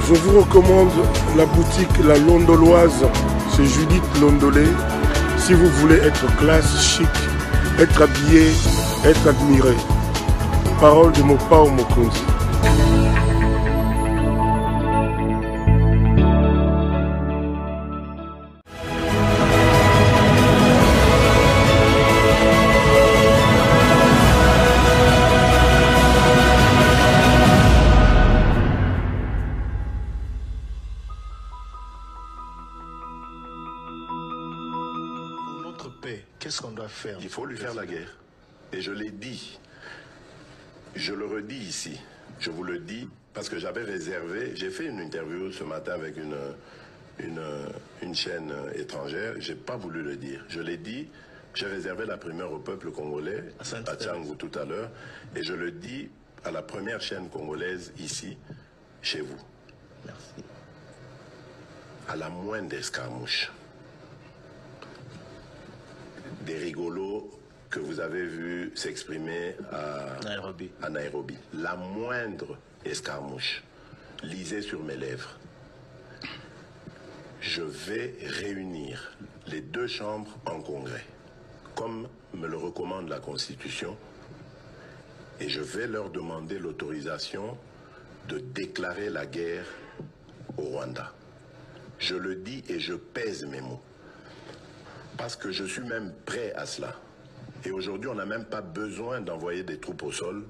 Je vous recommande la boutique La Londoloise, c'est Judith Londolé. Si vous voulez être classe, chic, être habillé, être admiré. Parole de Mopao Mokonzi. Qu'est-ce qu'on doit faire? Il faut lui faire la guerre. Et je l'ai dit. Je le redis ici. Je vous le dis parce que j'avais réservé. J'ai fait une interview ce matin avec une chaîne étrangère. Je n'ai pas voulu le dire. Je l'ai dit. J'ai réservé la primeur au peuple congolais, à Tchangou tout à l'heure. Et je le dis à la première chaîne congolaise ici, chez vous. Merci. À la moindre escarmouche. Des rigolos que vous avez vus s'exprimer à Nairobi. La moindre escarmouche, lisez sur mes lèvres. Je vais réunir les deux chambres en congrès, comme me le recommande la Constitution, et je vais leur demander l'autorisation de déclarer la guerre au Rwanda. Je le dis et je pèse mes mots. Parce que je suis même prêt à cela. Et aujourd'hui, on n'a même pas besoin d'envoyer des troupes au sol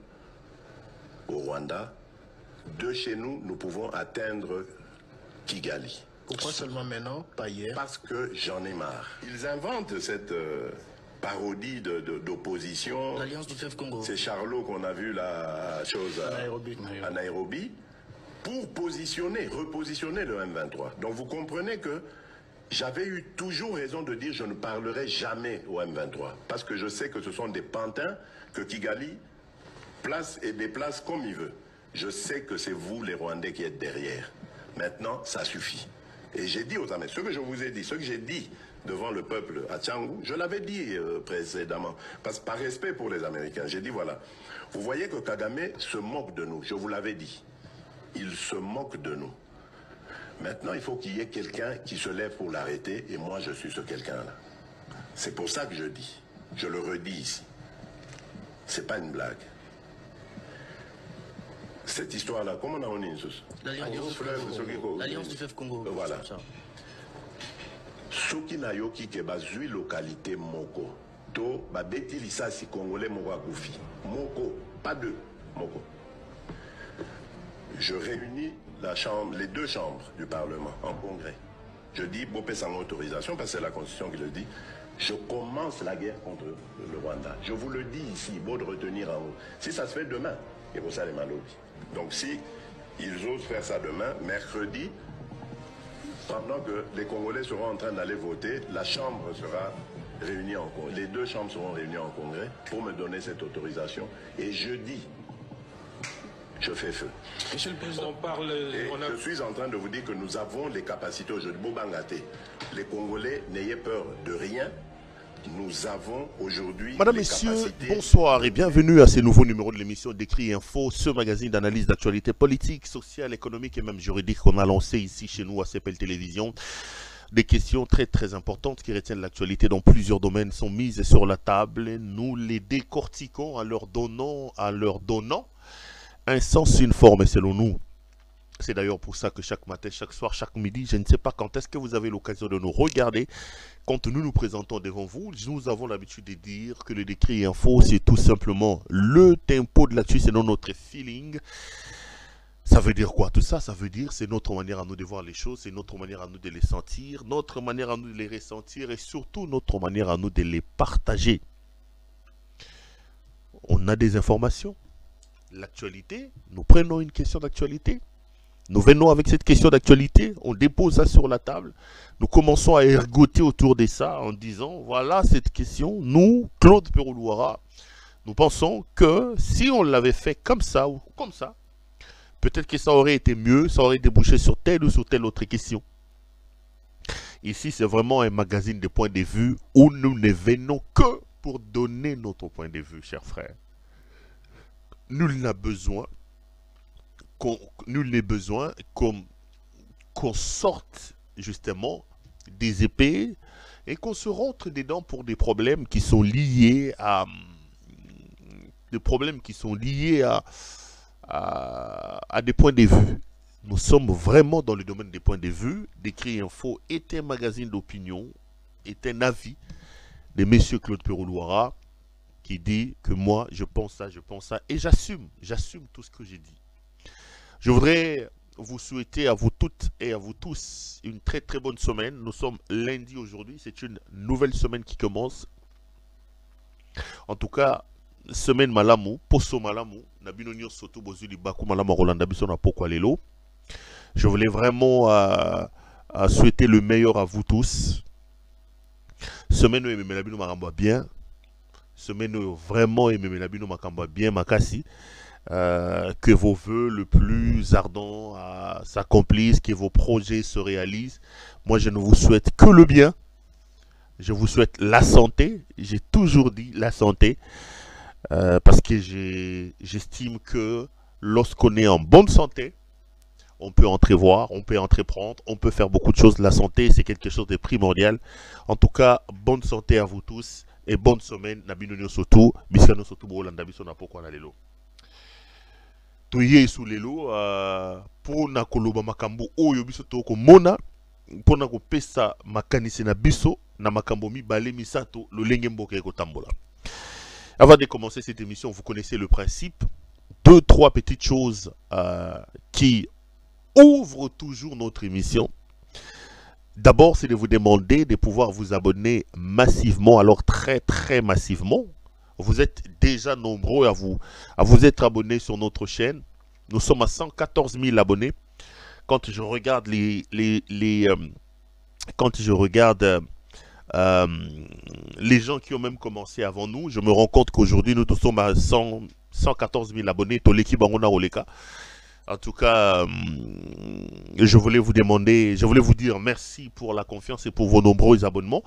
au Rwanda. De chez nous, nous pouvons atteindre Kigali. Pourquoi seulement maintenant, pas hier? Parce que j'en ai marre. Ils inventent cette parodie d'opposition. L'Alliance du Fleuve Congo. C'est Charlot qu'on a vu la chose à Nairobi pour repositionner le M23. Donc vous comprenez que j'avais eu toujours raison de dire je ne parlerai jamais au M23 parce que je sais que ce sont des pantins que Kigali place et déplace comme il veut. Je sais que c'est vous les Rwandais qui êtes derrière. Maintenant, ça suffit. Et j'ai dit aux amis, ce que je vous ai dit, ce que j'ai dit devant le peuple à Tchangou, je l'avais dit précédemment, parce que par respect pour les Américains, j'ai dit voilà, vous voyez que Kagame se moque de nous, je vous l'avais dit. Il se moque de nous. Maintenant, il faut qu'il y ait quelqu'un qui se lève pour l'arrêter, et moi, je suis ce quelqu'un-là. C'est pour ça que je dis. Je le redis ici. C'est pas une blague. Cette histoire-là, comment on a dit l'Alliance du Fleuve Congo. Voilà. Soki na yoki ke bazui localité moko. To babeti lisasi congolais moko akufi. Moko, pas deux. Moko. Je réunis les deux chambres du Parlement en congrès. Je dis, Bopé sans autorisation, parce que c'est la Constitution qui le dit, je commence la guerre contre le Rwanda. Je vous le dis ici, beau de retenir en haut. Si ça se fait demain, et pour ça les malobis. Donc si ils osent faire ça demain, mercredi, pendant que les Congolais seront en train d'aller voter, la Chambre sera réunie en congrès. Les deux chambres seront réunies en congrès pour me donner cette autorisation. Et jeudi, je fais feu. Monsieur le Président, je suis en train de vous dire que nous avons les capacités aujourd'hui. Bobangaté, les Congolais, n'ayez peur de rien. Nous avons aujourd'hui. Madame, Messieurs, bonsoir et bienvenue à ce nouveau numéro de l'émission Décrit Info, ce magazine d'analyse d'actualité politique, sociale, économique et même juridique qu'on a lancé ici chez nous à CPL Télévision. Des questions très très importantes qui retiennent l'actualité dans plusieurs domaines sont mises sur la table. Nous les décortiquons en leur donnant un sens, une forme, et selon nous. C'est d'ailleurs pour ça que chaque matin, chaque soir, chaque midi, je ne sais pas quand est-ce que vous avez l'occasion de nous regarder. Quand nous nous présentons devant vous, nous avons l'habitude de dire que le Décrit Info, c'est tout simplement le tempo de l'actu, c'est notre feeling. Ça veut dire quoi tout ça? Ça veut dire c'est notre manière à nous de voir les choses, c'est notre manière à nous de les sentir, notre manière à nous de les ressentir et surtout notre manière à nous de les partager. On a des informations. L'actualité, nous prenons une question d'actualité, nous venons avec cette question d'actualité, on dépose ça sur la table, nous commençons à ergoter autour de ça en disant, voilà cette question, nous, Claude Peroulouara, nous pensons que si on l'avait fait comme ça ou comme ça, peut-être que ça aurait été mieux, ça aurait débouché sur telle ou sur telle autre question. Ici, c'est vraiment un magazine de points de vue où nous ne venons que pour donner notre point de vue, chers frères. Nul n'a besoin, comme qu'on sorte justement des épées et qu'on se rentre dedans pour des problèmes qui sont liés à des points de vue. Nous sommes vraiment dans le domaine des points de vue. Décrit Info est un magazine d'opinion, est un avis de M. Claude Perrault-Loira qui dit que moi je pense ça et j'assume tout ce que j'ai dit. Je voudrais vous souhaiter à vous toutes et à vous tous une très très bonne semaine. Nous sommes lundi aujourd'hui, c'est une nouvelle semaine qui commence. En tout cas, semaine malamu, poso malamu, nabino nyo soto bozuli baku malamu Rolanda biso na poko lelo. Je voulais vraiment souhaiter le meilleur à vous tous. Semaine où aimé labino makamba bien. Semaine où vraiment aimé labino makamba bien makasi. Que vos vœux le plus ardents s'accomplissent, que vos projets se réalisent. Moi, je ne vous souhaite que le bien. Je vous souhaite la santé. J'ai toujours dit la santé. Parce que j'estime que lorsqu'on est en bonne santé, on peut entrevoir, on peut entreprendre, on peut faire beaucoup de choses. La santé, c'est quelque chose de primordial. En tout cas, bonne santé à vous tous et bonne semaine. Nabino soto, bisano soto bolanda biso na poko na lelo. Toye sous lelo pour na koloba makambo oyo biso to ko mona pour na ko pesa makanisi na biso na makambo mibale misato lo lenge mboka ko tambola. Avant de commencer cette émission, vous connaissez le principe. 2-3 petites choses qui ouvrent toujours notre émission. D'abord, c'est de vous demander de pouvoir vous abonner massivement, alors très très massivement. Vous êtes déjà nombreux à vous être abonnés sur notre chaîne. Nous sommes à 114 000 abonnés. Quand je regarde les gens qui ont même commencé avant nous, je me rends compte qu'aujourd'hui nous sommes à 114 000 abonnés. En tout cas, je voulais vous dire merci pour la confiance et pour vos nombreux abonnements.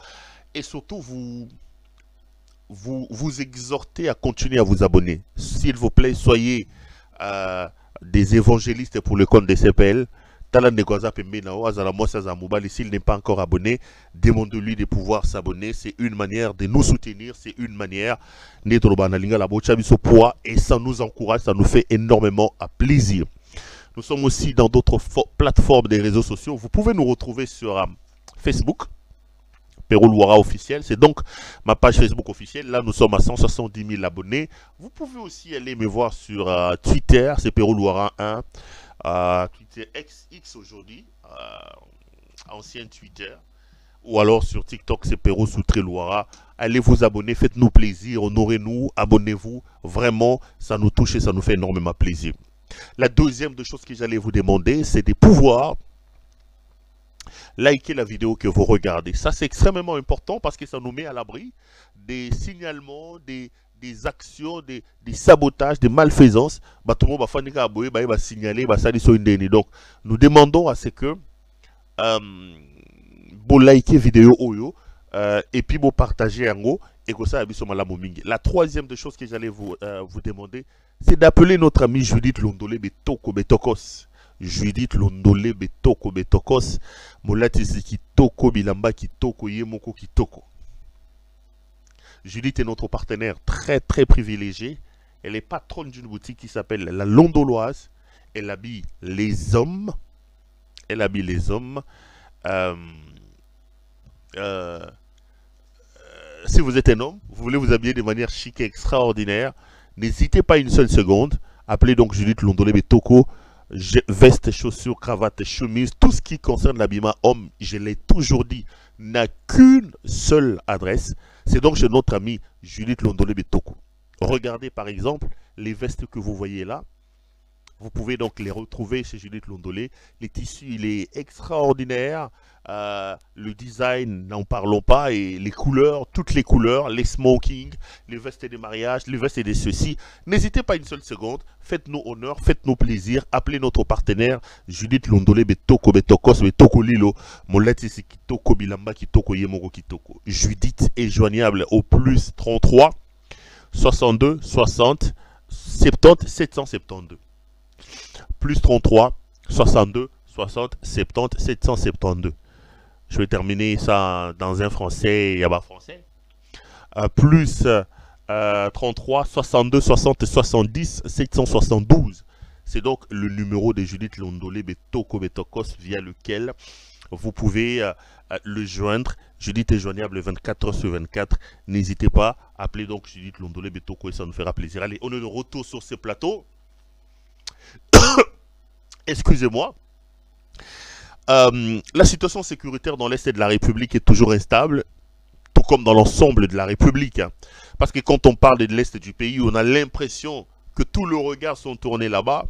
Et surtout, vous exhorter à continuer à vous abonner. S'il vous plaît, soyez des évangélistes pour le compte des CPL. S'il n'est pas encore abonné, demandez-lui de pouvoir s'abonner. C'est une manière de nous soutenir, c'est une manière et ça nous encourage, ça nous fait énormément plaisir. Nous sommes aussi dans d'autres plateformes des réseaux sociaux. Vous pouvez nous retrouver sur Facebook, Perrault-Loira officiel. C'est donc ma page Facebook officielle. Là, nous sommes à 170 000 abonnés. Vous pouvez aussi aller me voir sur Twitter, c'est Perrault-Loira 1. Twitter X aujourd'hui, ancien Twitter. Ou alors sur TikTok, c'est Perrault-Loira. Allez vous abonner, faites-nous plaisir, honorez-nous, abonnez-vous. Vraiment, ça nous touche et ça nous fait énormément plaisir. La deuxième des choses que j'allais vous demander, c'est de pouvoir liker la vidéo que vous regardez. Ça, c'est extrêmement important parce que ça nous met à l'abri des signalements, des actions, des sabotages, des malfaisances. Tout le monde va signaler, donc, nous demandons à ce que vous likez vidéo oyo et puis vous partagez en haut. La troisième des choses que j'allais vous demander, c'est d'appeler notre ami Judith Londolé Betoko Betokos. Judith Londolé Betoko Betokos. Molatisi Kitoko Bilamba Kitoko Yemoko Kitoko. Judith est notre partenaire très très privilégié. Elle est patronne d'une boutique qui s'appelle La Londoloise. Elle habille les hommes. Elle habille les hommes. Si vous êtes un homme, vous voulez vous habiller de manière chic et extraordinaire, n'hésitez pas une seule seconde. Appelez donc Judith Londolé Betoko. Veste, chaussures, cravate, chemise, tout ce qui concerne l'habillement homme, je l'ai toujours dit, n'a qu'une seule adresse. C'est donc chez notre ami Judith Londolé Betoko. Regardez par exemple les vestes que vous voyez là. Vous pouvez donc les retrouver chez Judith Londolé. Les tissus, il est extraordinaire. Le design, n'en parlons pas. Et les couleurs, toutes les couleurs, les smokings, les vestes des mariages, les vestes des ceci. N'hésitez pas une seule seconde. Faites-nous honneur, faites-nous plaisir. Appelez notre partenaire Judith Londolé Betoko Betokos Betoko Lilo. Molatisi Kitoko Bilamba Kitoko Yemoko Kitoko. Judith est joignable au plus 33 62 60 70 772. Plus 33 62 60 70 772. Je vais terminer ça dans un français et à français. Plus 33 62 60 70 772. C'est donc le numéro de Judith Londolé Betoko Betokos via lequel vous pouvez le joindre. Judith est joignable 24 heures sur 24. N'hésitez pas, appelez donc Judith Londolé Betoko et ça nous fera plaisir. Allez, on est de retour sur ce plateau. Excusez-moi. La situation sécuritaire dans l'Est de la République est toujours instable, tout comme dans l'ensemble de la République. Hein. Parce que quand on parle de l'Est du pays, on a l'impression que tous les regards sont tournés là-bas,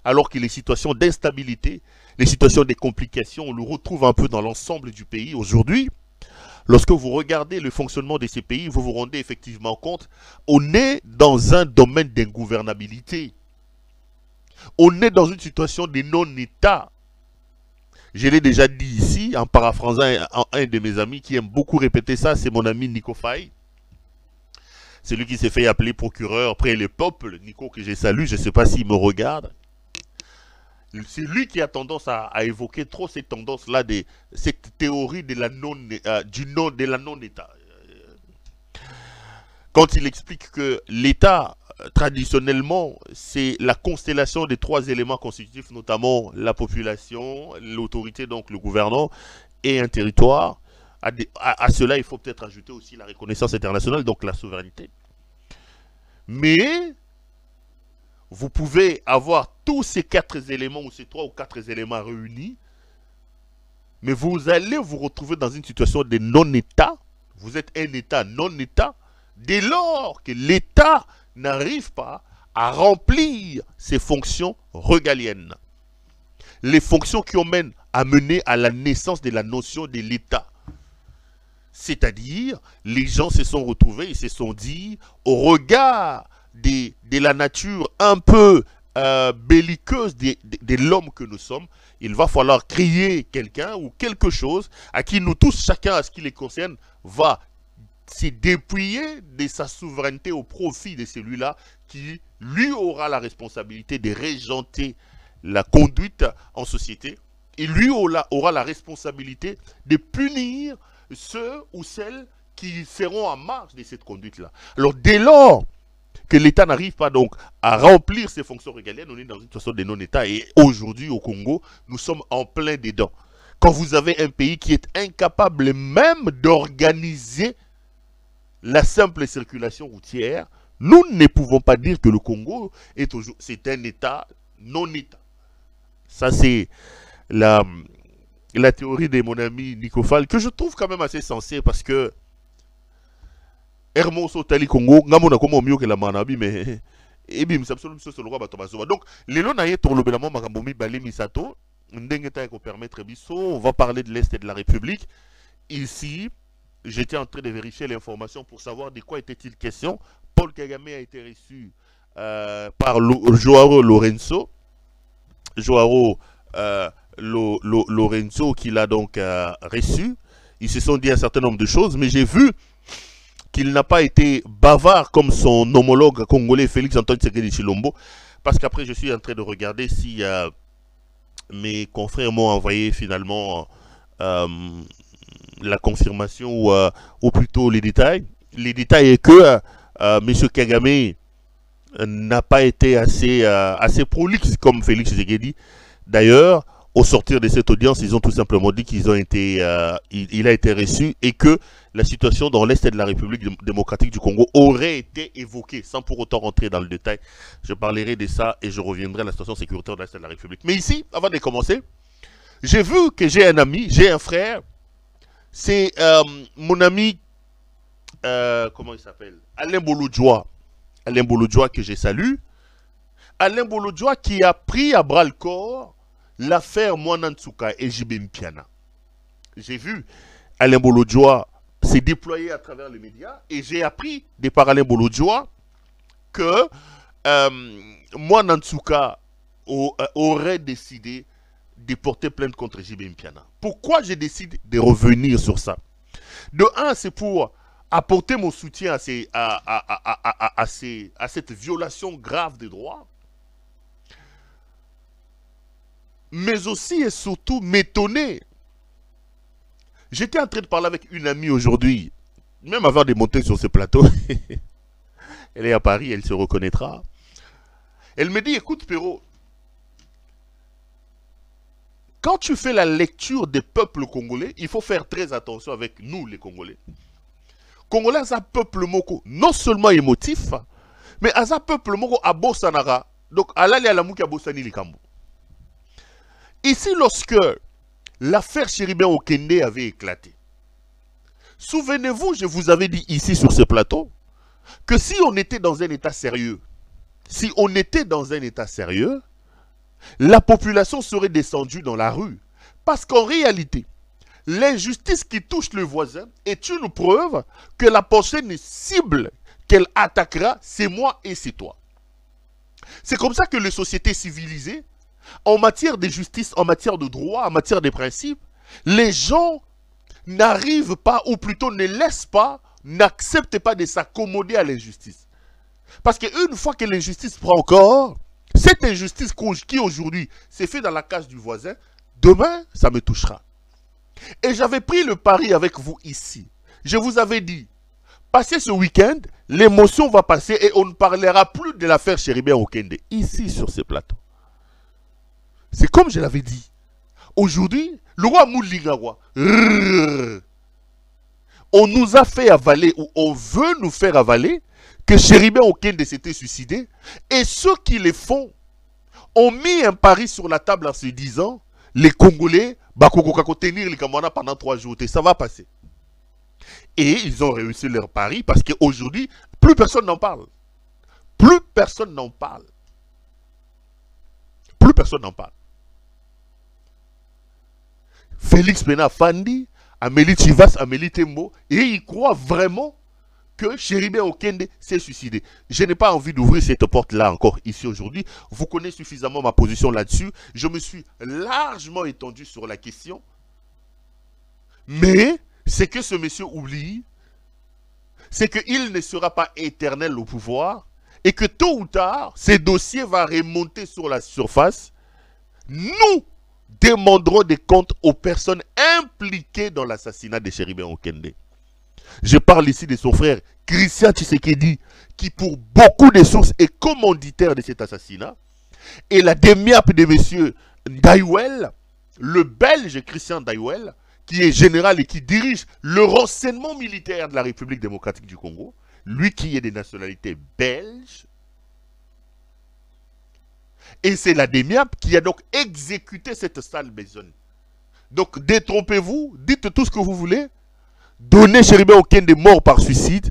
alors que les situations d'instabilité, les situations de complications, on le retrouve un peu dans l'ensemble du pays aujourd'hui. Lorsque vous regardez le fonctionnement de ces pays, vous vous rendez effectivement compte, on est dans un domaine d'ingouvernabilité. On est dans une situation de non-État. Je l'ai déjà dit ici, en paraphrasant un de mes amis qui aime beaucoup répéter ça, c'est mon ami Nico Faye. C'est lui qui s'est fait appeler procureur près le peuple, Nico que j'ai salué, je ne sais pas s'il me regarde. C'est lui qui a tendance à évoquer trop ces tendances-là, cette théorie de la non-État. Quand il explique que l'État, traditionnellement, c'est la constellation des trois éléments constitutifs, notamment la population, l'autorité, donc le gouvernant, et un territoire. À cela, il faut peut-être ajouter aussi la reconnaissance internationale, donc la souveraineté. Mais vous pouvez avoir tous ces quatre éléments, ou ces trois ou quatre éléments réunis, mais vous allez vous retrouver dans une situation de non-État. Vous êtes un État non-État, dès lors que l'État n'arrive pas à remplir ses fonctions régaliennes. Les fonctions qui ont mené à la naissance de la notion de l'État. C'est-à-dire, les gens se sont retrouvés, ils se sont dit, au regard de la nature un peu belliqueuse de l'homme que nous sommes, il va falloir créer quelqu'un ou quelque chose à qui nous tous, chacun à ce qui les concerne, va se dépouiller de sa souveraineté au profit de celui-là qui, lui, aura la responsabilité de régenter la conduite en société et lui aura la responsabilité de punir ceux ou celles qui seront en marge de cette conduite-là. Alors, dès lors que l'État n'arrive pas donc à remplir ses fonctions régaliennes, on est dans une situation de non-État. Et aujourd'hui, au Congo, nous sommes en plein dedans. Quand vous avez un pays qui est incapable même d'organiser la simple circulation routière, nous ne pouvons pas dire que le Congo c'est un État non-État. Ça, c'est la théorie de mon ami Nico Fall, que je trouve quand même assez sensée, parce que Hermoso Tali Congo, ngamona komo mieux que la manabi, mais ebi absolument ce le roi batobazoba. Donc les lois naïe tour le belamo makambomi balé misato, ndengeta ko permettre biso, on va parler de l'Est et de la République. Ici, j'étais en train de vérifier l'information pour savoir de quoi était-il question. Paul Kagame a été reçu par Joao Lorenzo. Joao Lorenzo qui l'a donc reçu. Ils se sont dit un certain nombre de choses, mais j'ai vu qu'il n'a pas été bavard comme son homologue congolais Félix Antoine Tshisekedi Tshilombo, parce qu'après je suis en train de regarder si mes confrères m'ont envoyé finalement la confirmation ou plutôt les détails. Les détails est que M. Kagame n'a pas été assez prolixe comme Félix Tshisekedi. D'ailleurs, au sortir de cette audience, ils ont tout simplement dit qu'il a été reçu et que la situation dans l'Est de la République démocratique du Congo aurait été évoquée, sans pour autant rentrer dans le détail. Je parlerai de ça et je reviendrai à la situation sécuritaire de l'Est de la République. Mais ici, avant de commencer, j'ai vu que j'ai un ami, j'ai un frère, c'est mon ami, comment il s'appelle, Alain Bolodjoa. Alain Bolodjoa que je salue. Alain Bolodjoa qui a pris à bras le corps l'affaire Mwanantsuka et J.B. Mpiana. J'ai vu Alain Bolodjoa s'est déployé à travers les médias et j'ai appris de par Alain Bolodjoa que Mwanantsuka aurait décidé de porter plainte contre J.B. Mpiana. Pourquoi je décide de revenir sur ça? De un, c'est pour apporter mon soutien à cette violation grave des droits. mais aussi et surtout m'étonner. J'étais en train de parler avec une amie aujourd'hui, même avant de monter sur ce plateau. Elle est à Paris, elle se reconnaîtra. Elle me dit, écoute Perrault, quand tu fais la lecture des peuples congolais, il faut faire très attention avec nous les Congolais. Congolais, c'est un peuple moko, non seulement émotif, mais c'est un peuple moko à Bossanara. Donc, alali alamouki à Bossani Likambo. Ici, lorsque l'affaire Chéribin Okende avait éclaté, souvenez-vous, je vous avais dit ici sur ce plateau, que si on était dans un état sérieux, la population serait descendue dans la rue. Parce qu'en réalité, l'injustice qui touche le voisin est une preuve que la prochaine cible qu'elle attaquera, c'est moi et c'est toi. C'est comme ça que les sociétés civilisées, en matière de justice, en matière de droit, en matière de principes, les gens n'arrivent pas, ou plutôt ne laissent pas, n'acceptent pas de s'accommoder à l'injustice. Parce qu'une fois que l'injustice prend corps, cette injustice qui aujourd'hui s'est faite dans la cage du voisin, demain, ça me touchera. Et j'avais pris le pari avec vous ici. Je vous avais dit, passez ce week-end, l'émotion va passer et on ne parlera plus de l'affaire Chéribin Okende, ici sur ce plateau. C'est comme je l'avais dit. Aujourd'hui, le roi Moulingawa, on nous a fait avaler, ou on veut nous faire avaler, que Chéribin Okende s'était suicidé, et ceux qui le font ont mis un pari sur la table en se disant, les Congolais, bakoko tenir les Kamwana pendant 3 jours, et ça va passer. Et ils ont réussi leur pari parce qu'aujourd'hui, plus personne n'en parle. Plus personne n'en parle. Plus personne n'en parle. Félix Pena Fandi, Amélie Chivas, Amélie Tembo, et ils croient vraiment que Chéribin Okende s'est suicidé. Je n'ai pas envie d'ouvrir cette porte-là encore ici aujourd'hui. Vous connaissez suffisamment ma position là-dessus. Je me suis largement étendu sur la question. Mais ce que ce monsieur oublie, c'est qu'il ne sera pas éternel au pouvoir et que tôt ou tard, ce dossier va remonter sur la surface. Nous demanderons des comptes aux personnes impliquées dans l'assassinat de Chéribin Okende. Je parle ici de son frère Christian Tshisekedi, qui pour beaucoup de sources est commanditaire de cet assassinat. Et la demi-ape de M. Ndaiwel, le Belge Christian Ndaiwel, qui est général et qui dirige le renseignement militaire de la République démocratique du Congo, lui qui est de nationalité belge. Et c'est la demi-ape qui a donc exécuté cette sale besogne. Donc détrompez-vous, dites tout ce que vous voulez. Donnez Chéribin Okende mort par suicide,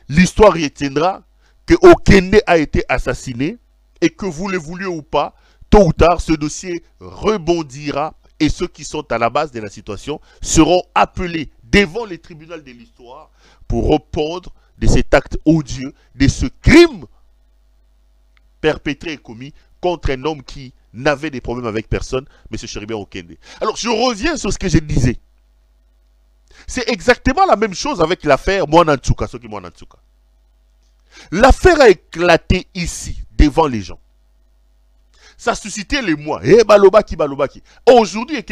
l'histoire retiendra que Okende a été assassiné et que vous le vouliez ou pas, tôt ou tard, ce dossier rebondira et ceux qui sont à la base de la situation seront appelés devant les tribunaux de l'histoire pour répondre de cet acte odieux, de ce crime perpétré et commis contre un homme qui n'avait des problèmes avec personne, M. Chéribin Okende. Alors, je reviens sur ce que je disais. C'est exactement la même chose avec l'affaire Mwanantsuka, Soki Mwanantsuka. L'affaire a éclaté ici, devant les gens. Ça a suscité l'émoi. Balobaki. Aujourd'hui,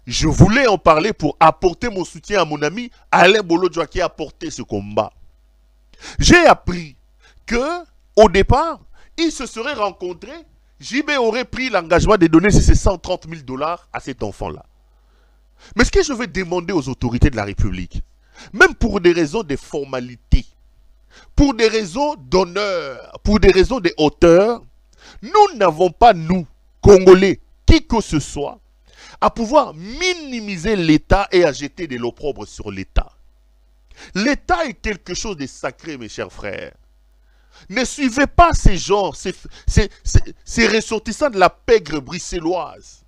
je voulais en parler pour apporter mon soutien à mon ami Alain Bolodjoa qui a porté ce combat. J'ai appris que, au départ, ils se seraient rencontrés. JB aurait pris l'engagement de donner ces 130 000 $ à cet enfant-là. Mais ce que je veux demander aux autorités de la République, même pour des raisons de formalité, pour des raisons d'honneur, pour des raisons de hauteur, nous n'avons pas, nous, Congolais, qui que ce soit, à pouvoir minimiser l'État et à jeter de l'opprobre sur l'État. L'État est quelque chose de sacré, mes chers frères. Ne suivez pas ces gens, ces ressortissants de la pègre bruxelloise,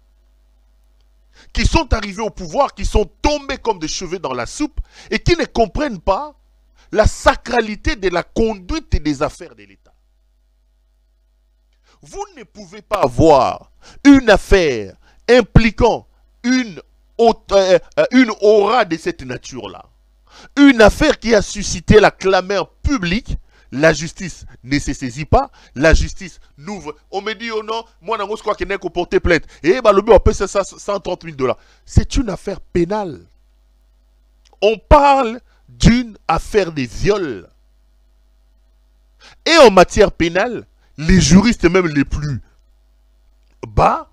qui sont arrivés au pouvoir, qui sont tombés comme des cheveux dans la soupe et qui ne comprennent pas la sacralité de la conduite et des affaires de l'État. Vous ne pouvez pas avoir une affaire impliquant une aura de cette nature-là. Une affaire qui a suscité la clameur publique la justice ne se saisit pas, la justice n'ouvre. On me dit, oh non, moi, je crois qu'il n'est qu'au porter plainte. Et bah, le but, on peut ça 130 000 $. C'est une affaire pénale. On parle d'une affaire de viol. Et en matière pénale, les juristes, même les plus bas,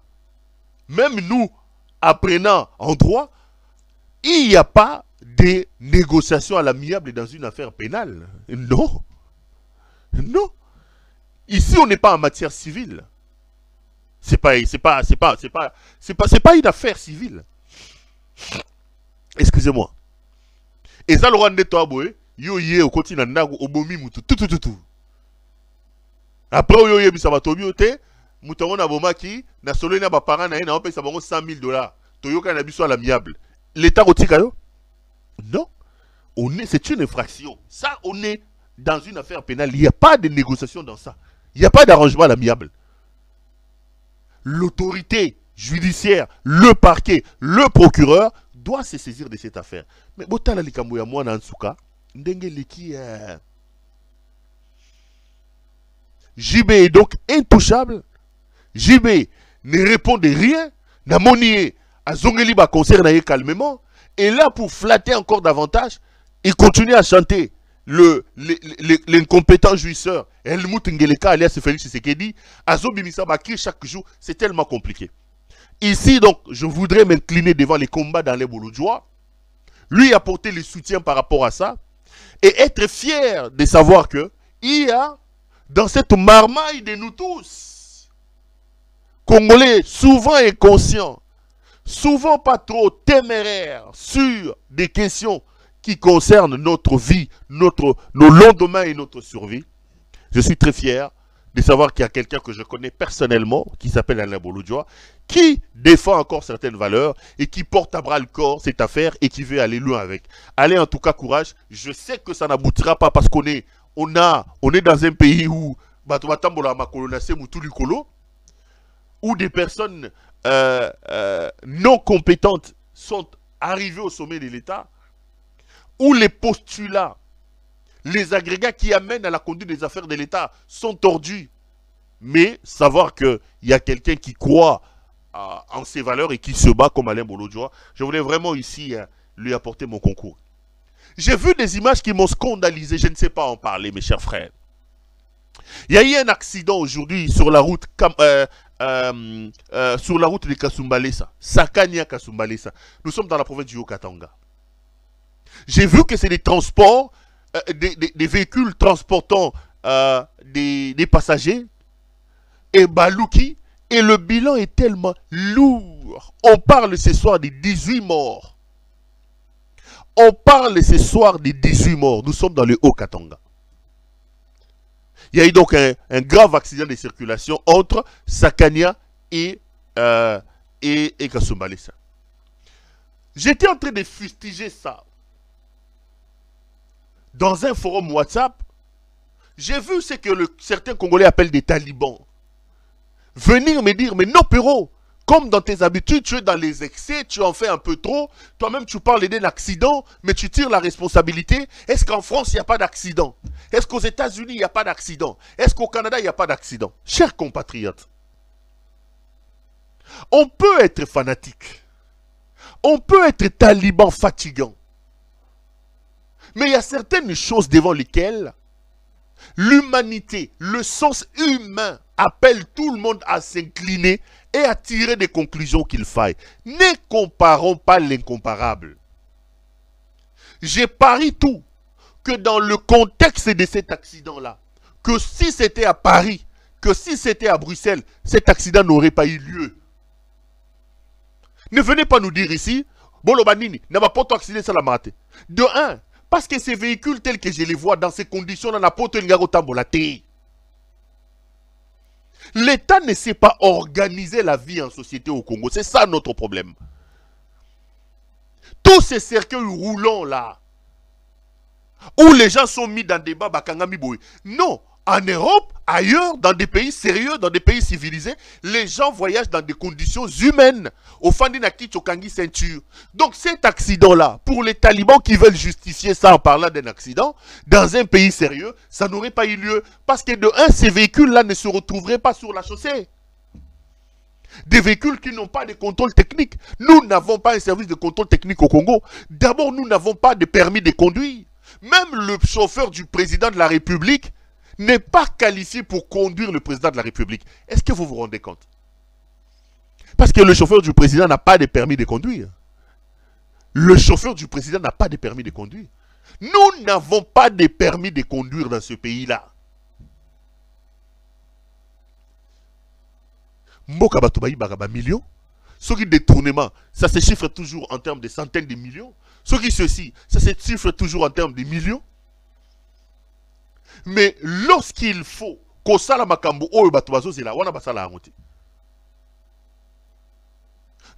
même nous, apprenants en droit, il n'y a pas de négociations à l'amiable dans une affaire pénale. Non. Non. Ici, on n'est pas en matière civile. C'est pas une affaire civile. Excusez-moi. Et ça, le roi de Toaboé, yo yé au continent nago obomi mutu tout. Après yo yé bisabatobi ote, mutango na bomaki na solo na ba parents na on paye ça bango 100 000 $. Toyoka na biso à l'amiable. L'État otika yo? Non. C'est une infraction. Ça, on est dans une affaire pénale. Il n'y a pas de négociation dans ça. Il n'y a pas d'arrangement à l'amiable. L'autorité judiciaire, le parquet, le procureur doit se saisir de cette affaire. Mais botala likambo ya mwana nsuka, ndenge leki JB est donc intouchable. JB ne répond de rien. Namonié a zongeli ba concert na ye calmement. Et là, pour flatter encore davantage, il continue à chanter l'incompétent jouisseur. Helmut Ngeleka alias Félix Tshisekedi, Azo Bimisa Bakri chaque jour, c'est tellement compliqué. Ici, donc, je voudrais m'incliner devant les combats dans les Bolodjois, lui apporter le soutien par rapport à ça, et être fier de savoir que il y a, dans cette marmaille de nous tous, Congolais souvent inconscients, souvent pas trop téméraires sur des questions qui concernent notre vie, nos lendemains et notre survie. Je suis très fier de savoir qu'il y a quelqu'un que je connais personnellement, qui s'appelle Alain Bolodjoa, qui défend encore certaines valeurs et qui porte à bras le corps cette affaire et qui veut aller loin avec. Allez, en tout cas, courage. Je sais que ça n'aboutira pas parce qu'on est dans un pays où où des personnes non compétentes sont arrivées au sommet de l'État, où les postulats, les agrégats qui amènent à la conduite des affaires de l'État sont tordus. Mais savoir qu'il y a quelqu'un qui croit en ses valeurs et qui se bat comme Alain Bolodjoa, je voulais vraiment ici lui apporter mon concours. J'ai vu des images qui m'ont scandalisé, je ne sais pas en parler, mes chers frères. Il y a eu un accident aujourd'hui sur la route de Kasumbalesa, Sakania Kasumbalesa. Nous sommes dans la province du Haut-Katanga. J'ai vu que c'est des transports, des véhicules transportant des passagers et Balouki, et le bilan est tellement lourd. On parle ce soir des 18 morts. On parle ce soir des 18 morts. Nous sommes dans le Haut-Katanga. Il y a eu donc un grave accident de circulation entre Sakania et Kasumbalesa. J'étais en train de fustiger ça. Dans un forum WhatsApp, j'ai vu ce que certains Congolais appellent des talibans. Venir me dire, mais non, Péro, comme dans tes habitudes, tu es dans les excès, tu en fais un peu trop. Toi-même, tu parles d'un accident, mais tu tires la responsabilité. Est-ce qu'en France, il n'y a pas d'accident? Est-ce qu'aux États-Unis, il n'y a pas d'accident? Est-ce qu'au Canada, il n'y a pas d'accident? Chers compatriotes, on peut être fanatique. On peut être taliban fatigant. Mais il y a certaines choses devant lesquelles l'humanité, le sens humain appelle tout le monde à s'incliner et à tirer des conclusions qu'il faille. Ne comparons pas l'incomparable. J'ai parié tout que dans le contexte de cet accident-là, que si c'était à Paris, que si c'était à Bruxelles, cet accident n'aurait pas eu lieu. Ne venez pas nous dire ici, Bolobanini, n'a pas accident ça la maté. De un, parce que ces véhicules tels que je les vois dans ces conditions, on n'a pas de l'État ne sait pas organiser la vie en société au Congo. C'est ça notre problème. Tous ces cercueils roulants là, où les gens sont mis dans des débats, non, en Europe, Ailleurs, dans des pays sérieux, dans des pays civilisés, les gens voyagent dans des conditions humaines. Au Fandinaki Chokangi ceinture. Donc cet accident-là, pour les talibans qui veulent justifier ça en parlant d'un accident, dans un pays sérieux, ça n'aurait pas eu lieu. Parce que de un, ces véhicules-là ne se retrouveraient pas sur la chaussée. Des véhicules qui n'ont pas de contrôle technique. Nous n'avons pas un service de contrôle technique au Congo. D'abord, nous n'avons pas de permis de conduire. Même le chauffeur du président de la République n'est pas qualifié pour conduire le président de la République. Est-ce que vous vous rendez compte? Parce que le chauffeur du président n'a pas de permis de conduire. Le chauffeur du président n'a pas de permis de conduire. Nous n'avons pas de permis de conduire dans ce pays-là. Mboka Batobaï Bagaba millions. Ce qui détournement, ça se chiffre toujours en termes de centaines de millions. Ce qui ceci, ça se chiffre toujours en termes de millions. Mais lorsqu'il faut qu'on sala makambo oyo batobazo zela wana basala angote.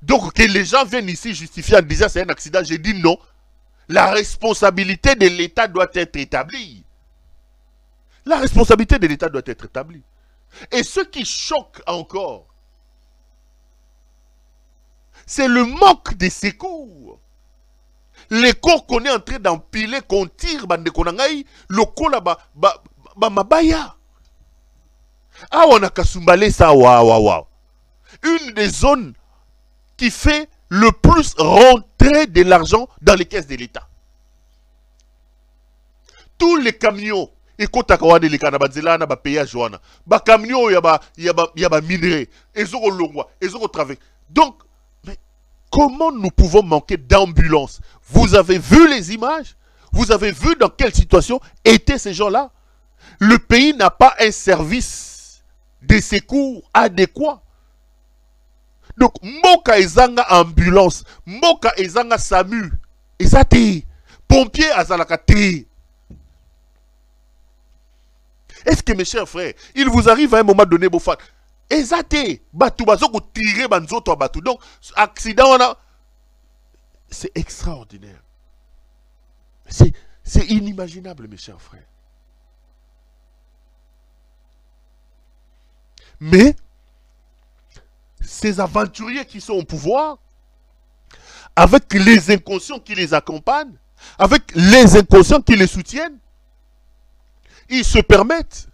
Donc que les gens viennent ici justifier en disant c'est un accident, j'ai dit non. La responsabilité de l'État doit être établie. La responsabilité de l'État doit être établie. Et ce qui choque encore, c'est le manque de secours. Les corps qu'on est en train d'empiler, qu'on tire, bande konangai, le corps là-bas, mabaya. Ah, on a kasumbalé ça, waouh. Une des zones qui fait le plus rentrer de l'argent dans les caisses de l'État. Tous les camions, et quand tu as des canabadzela, na péage joana, ba camions, yaba minerai, ils ont longwa, ils ont travaillé. Donc, mais comment nous pouvons manquer d'ambulance? Vous avez vu les images? Vous avez vu dans quelle situation étaient ces gens-là? Le pays n'a pas un service de secours adéquat. Donc, Moka ezanga ambulance, Moka ezanga SAMU, ezate, pompier azalakate. Est-ce que mes chers frères, il vous arrive à un moment donné, Bofat, ezate, batou bazoko tirer banzoto batou. Donc, accident, c'est extraordinaire. C'est inimaginable, mes chers frères. Mais, ces aventuriers qui sont au pouvoir, avec les inconscients qui les accompagnent, avec les inconscients qui les soutiennent, ils se permettent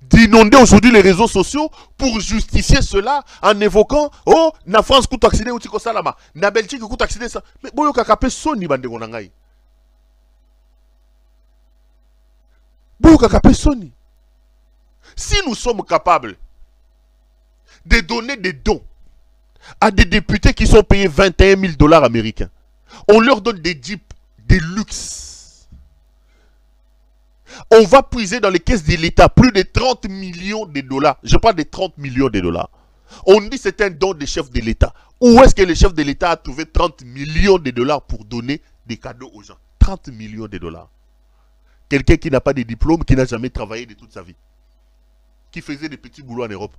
d'inonder aujourd'hui les réseaux sociaux pour justifier cela en évoquant « Oh, na France kout accident ou tiko salama, na Belgique kout accident ça. » Mais boyo kakape soni bande gonangai. Boyo kakape soni. Si nous sommes capables de donner des dons à des députés qui sont payés 21 000 $ américains, on leur donne des jeeps, des luxes. On va puiser dans les caisses de l'État plus de 30 millions de $. Je parle de 30 millions de $. On dit que c'est un don des chefs de l'État. Où est-ce que le chef de l'État a trouvé 30 millions de $ pour donner des cadeaux aux gens? 30 millions de $. Quelqu'un qui n'a pas de diplôme, qui n'a jamais travaillé de toute sa vie, qui faisait des petits boulots en Europe.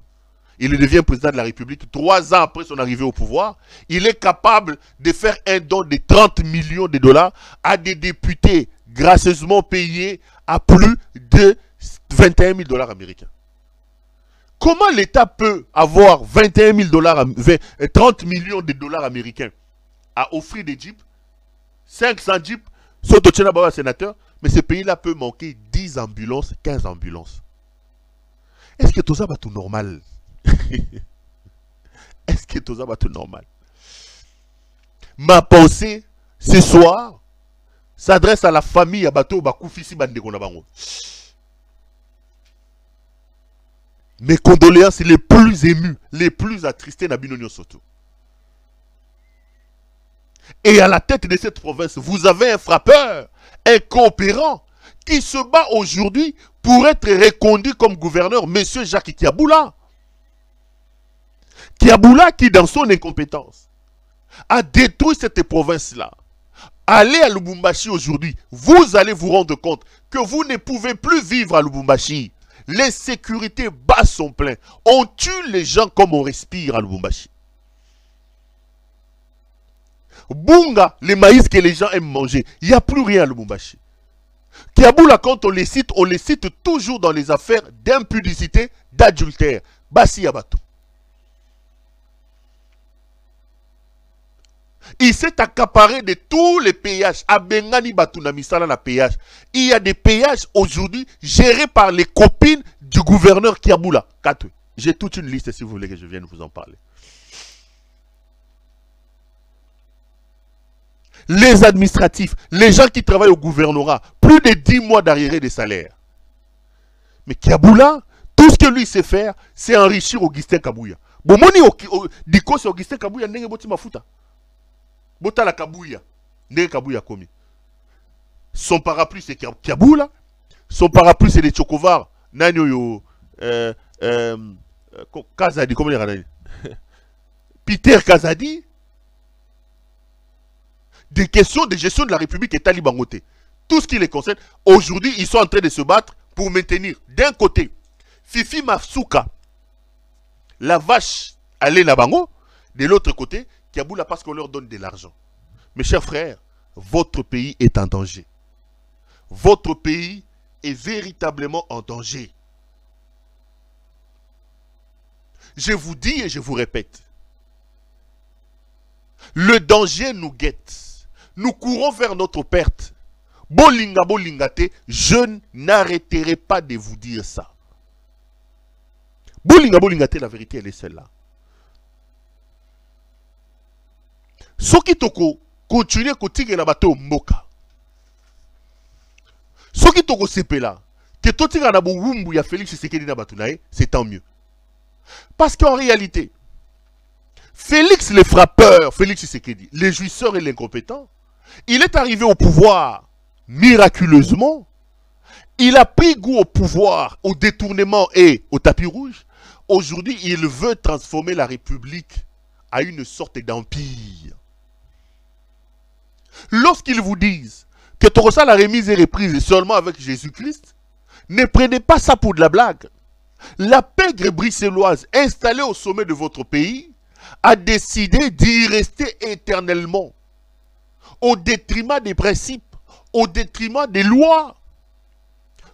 Il devient président de la République 3 ans après son arrivée au pouvoir. Il est capable de faire un don de 30 millions de $ à des députés gracieusement payés à plus de 21 000 $ américains. Comment l'État peut avoir 21 000 $, 30 millions de $ américains à offrir des jeeps, 500 jeeps, Sotochena Bawa sénateur, mais ce pays-là peut manquer 10 ambulances, 15 ambulances. Est-ce que tout ça va tout normal? Est-ce que tout ça va tout normal? Ma pensée ce soir s'adresse à la famille à Bato Bakoufisi Bandekonabango. Mes condoléances les plus émues, les plus attristées Nabinonio Soto. Et à la tête de cette province, vous avez un frappeur, un coopérant, qui se bat aujourd'hui pour être reconduit comme gouverneur, M. Jacques Kiaboula. Kiaboula qui, dans son incompétence, a détruit cette province-là. Allez à Lubumbashi aujourd'hui, vous allez vous rendre compte que vous ne pouvez plus vivre à Lubumbashi. Les sécurités bas sont pleines. On tue les gens comme on respire à Lubumbashi. Bunga, les maïs que les gens aiment manger, il n'y a plus rien à Lubumbashi. Kiaboula, quand on les cite toujours dans les affaires d'impudicité, d'adultère. Bassi Yabatou. Il s'est accaparé de tous les péages. À Bengani Batouna Misala la péage. Il y a des péages aujourd'hui gérés par les copines du gouverneur Kiaboula. J'ai toute une liste si vous voulez que je vienne vous en parler. Les administratifs, les gens qui travaillent au gouvernorat, plus de 10 mois d'arriérés de salaire. Mais Kiaboula, tout ce que lui sait faire, c'est enrichir Augustin Kabouya. Bon, moni diko c'est Augustin Kabouya nenge boti mafuta. Bota la Kabouya, nenge Kabouya komi. Son parapluie c'est Kiaboula, son parapluie c'est les Chokovars. Nanyo yo Kazadi, comment il Peter Kazadi. Des questions de gestion de la République et Talibangoté. Tout ce qui les concerne, aujourd'hui, ils sont en train de se battre pour maintenir, d'un côté, Fifi Mafsouka, la vache allée Nabango, de l'autre côté, Kiaboula parce qu'on leur donne de l'argent. Mes chers frères, votre pays est en danger. Votre pays est véritablement en danger. Je vous dis et je vous répète, le danger nous guette. Nous courons vers notre perte. Bolinga bolingate, je n'arrêterai pas de vous dire ça. Bolinga bolingate, la vérité elle est celle-là. Soki toko continue kotige la bateau mboka. Soki toko sepela que totiga na bowumbu ya Félix Tshisekedi na batunae, c'est tant mieux. Parce qu'en réalité, Félix le frappeur, Félix Tshisekedi, le jouisseur et l'incompétent, il est arrivé au pouvoir miraculeusement. Il a pris goût au pouvoir, au détournement et au tapis rouge. Aujourd'hui, il veut transformer la République à une sorte d'empire. Lorsqu'ils vous disent que Torosa la remise est reprise seulement avec Jésus-Christ, ne prenez pas ça pour de la blague. La pègre bruxelloise installée au sommet de votre pays a décidé d'y rester éternellement, au détriment des principes, au détriment des lois.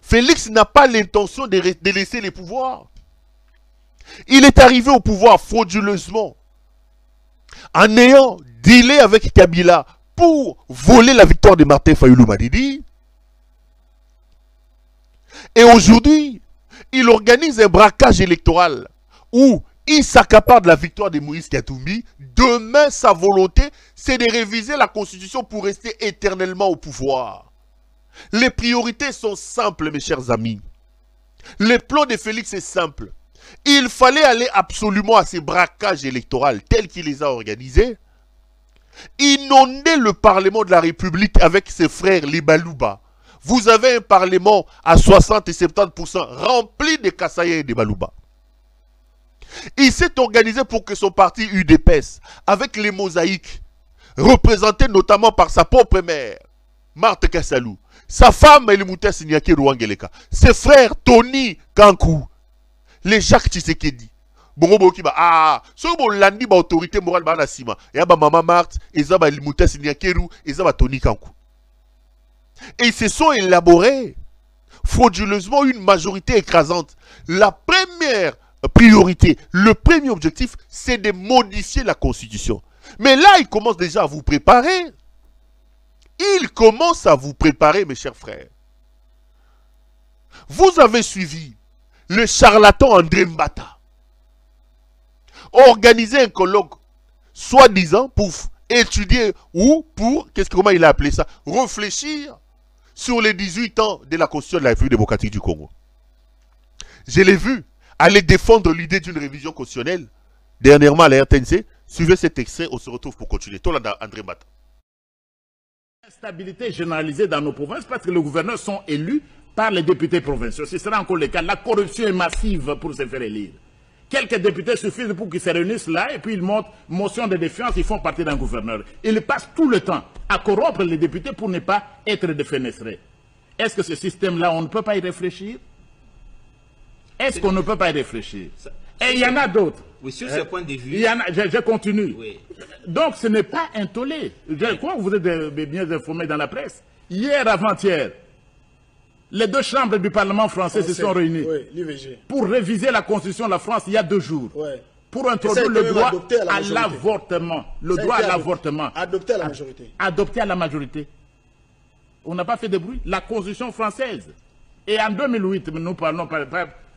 Félix n'a pas l'intention de laisser les pouvoirs. Il est arrivé au pouvoir frauduleusement, en ayant dealé avec Kabila pour voler la victoire de Martin Fayoulou Madidi. Et aujourd'hui, il organise un braquage électoral où il s'accapare de la victoire de Moïse Katumbi. Demain, sa volonté, c'est de réviser la Constitution pour rester éternellement au pouvoir. Les priorités sont simples, mes chers amis. Le plan de Félix est simple. Il fallait aller absolument à ces braquages électoraux tels qu'il les a organisés. Inonder le Parlement de la République avec ses frères les Balouba. Vous avez un Parlement à 60 et 70% rempli de Kassaïens et de Balouba. Il s'est organisé pour que son parti UDPS, avec les mosaïques, représentés notamment par sa propre mère, Marthe Kassalou, sa femme Elimouta Sinyake Rouangeleka, ses frères Tony Kankou, les Jacques Tshisekedi. Bongo Kiba, ce que l'andi ba autorité morale ba na sima, ya ba maman Marthe, eza ba Elimouta Sinyake Rou, eza ba Tony Kankou. Et ils se sont élaborés frauduleusement une majorité écrasante. La première priorité, le premier objectif, c'est de modifier la Constitution. Mais là, il commence déjà à vous préparer. Il commence à vous préparer, mes chers frères. Vous avez suivi le charlatan André Mbata organiser un colloque, soi-disant, pour étudier ou pour, comment il a appelé ça, réfléchir sur les 18 ans de la Constitution de la République démocratique du Congo. Je l'ai vu aller défendre l'idée d'une révision constitutionnelle dernièrement à la RTNC. Suivez cet extrait, on se retrouve pour continuer. Tolanda André Mbata. Instabilité généralisée dans nos provinces parce que les gouverneurs sont élus par les députés provinciaux. Ce sera encore le cas. La corruption est massive pour se faire élire. Quelques députés suffisent pour qu'ils se réunissent là et puis ils montent motion de défiance, ils font partie d'un gouverneur. Ils passent tout le temps à corrompre les députés pour ne pas être défenestrés. Est-ce que ce système-là, on ne peut pas y réfléchir? Est-ce qu'on ne peut pas y réfléchir? Et il y en a d'autres. Oui, sur ce point de vue. Il y en a, je continue. Oui. Donc ce n'est pas intoléré. Je crois que vous êtes bien informés dans la presse. Hier, avant-hier, Les deux chambres du Parlement français se sont réunies pour réviser la constitution de la France il y a 2 jours. Pour introduire le droit à l'avortement. Le droit à l'avortement. Adopté à la majorité. Adopté à la majorité. On n'a pas fait de bruit. La constitution française. Et en 2008, nous parlons par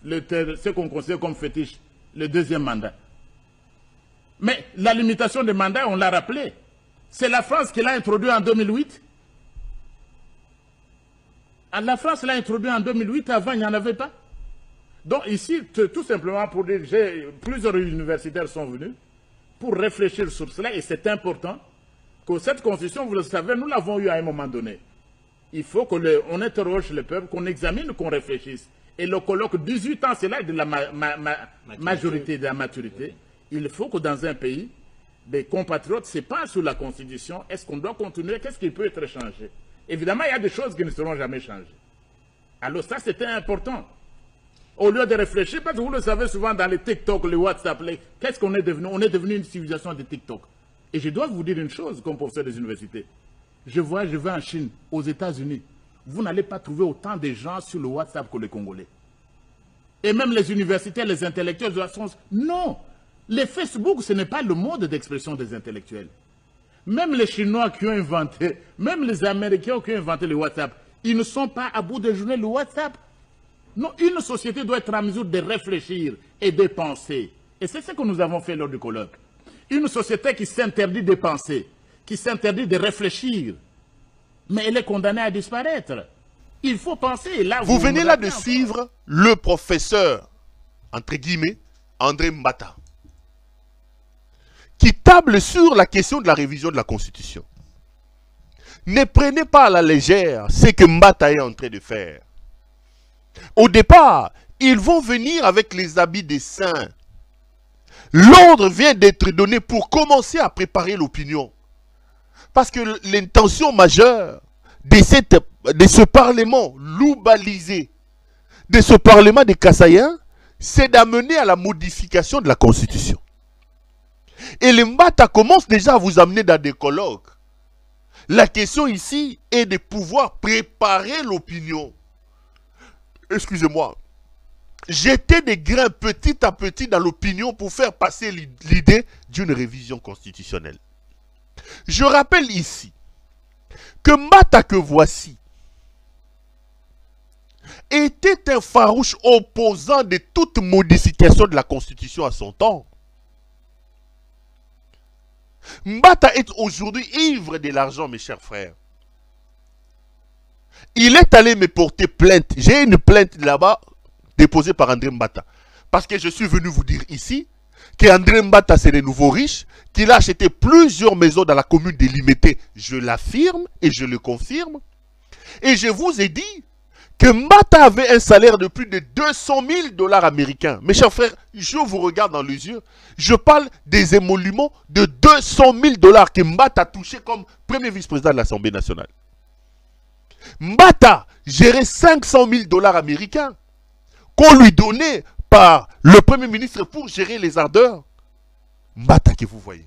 ce qu'on considère comme fétiche, le 2e mandat. Mais la limitation des mandats, on l'a rappelé. C'est la France qui l'a introduit en 2008. La France l'a introduit en 2008, avant il n'y en avait pas. Donc ici, tout simplement pour dire, plusieurs universitaires sont venus pour réfléchir sur cela et c'est important que cette constitution, vous le savez, nous l'avons eu à un moment donné. Il faut qu'on interroge le peuple, qu'on examine, qu'on réfléchisse. Et le colloque, 18 ans, c'est l'âge de la majorité, de la maturité. Il faut que dans un pays, des compatriotes se penchent sur la constitution. Est-ce qu'on doit continuer? Qu'est-ce qui peut être changé? Évidemment, il y a des choses qui ne seront jamais changées. Alors ça, c'était important. Au lieu de réfléchir, parce que vous le savez souvent dans les TikTok, les WhatsApp, qu'est-ce qu'on est devenu? On est devenu une civilisation de TikTok. Et je dois vous dire une chose, comme professeur des universités. Je vais en Chine, aux États-Unis. Vous n'allez pas trouver autant de gens sur le WhatsApp que les Congolais. Et même les universitaires, les intellectuels de la France, non. Les Facebook, ce n'est pas le mode d'expression des intellectuels. Même les Chinois qui ont inventé, même les Américains qui ont inventé le WhatsApp, ils ne sont pas à bout de journée le WhatsApp. Non, une société doit être en mesure de réfléchir et de penser. Et c'est ce que nous avons fait lors du colloque. Une société qui s'interdit de penser, qui s'interdit de réfléchir, mais elle est condamnée à disparaître. Il faut penser. Là, vous venez là de suivre le professeur, entre guillemets, André Mbata, qui table sur la question de la révision de la Constitution. Ne prenez pas à la légère ce que Mbata est en train de faire. Au départ, ils vont venir avec les habits des saints. L'ordre vient d'être donné pour commencer à préparer l'opinion. Parce que l'intention majeure de ce parlement loubalisé, de ce parlement des Kassaïens, c'est d'amener à la modification de la Constitution. Et le Mbata commence déjà à vous amener dans des colloques. La question ici est de pouvoir préparer l'opinion. Excusez-moi. Jeter des grains petit à petit dans l'opinion pour faire passer l'idée d'une révision constitutionnelle. Je rappelle ici que Mbata que voici était un farouche opposant de toute modification de la Constitution à son temps. Mbata est aujourd'hui ivre de l'argent, mes chers frères. Il est allé me porter plainte. J'ai une plainte là-bas déposée par André Mbata. Parce que je suis venu vous dire ici qu'André Mbata, c'est le nouveau riche, qu'il a acheté plusieurs maisons dans la commune de Limité. Je l'affirme et je le confirme. Et je vous ai dit que Mbata avait un salaire de plus de 200 000 $ américains. Mes chers frères, je vous regarde dans les yeux. Je parle des émoluments de 200 000 $ que Mbata a touché comme premier vice-président de l'Assemblée nationale. Mbata gérait 500 000 $ américains qu'on lui donnait par le premier ministre pour gérer les ardeurs. Mbata que vous voyez.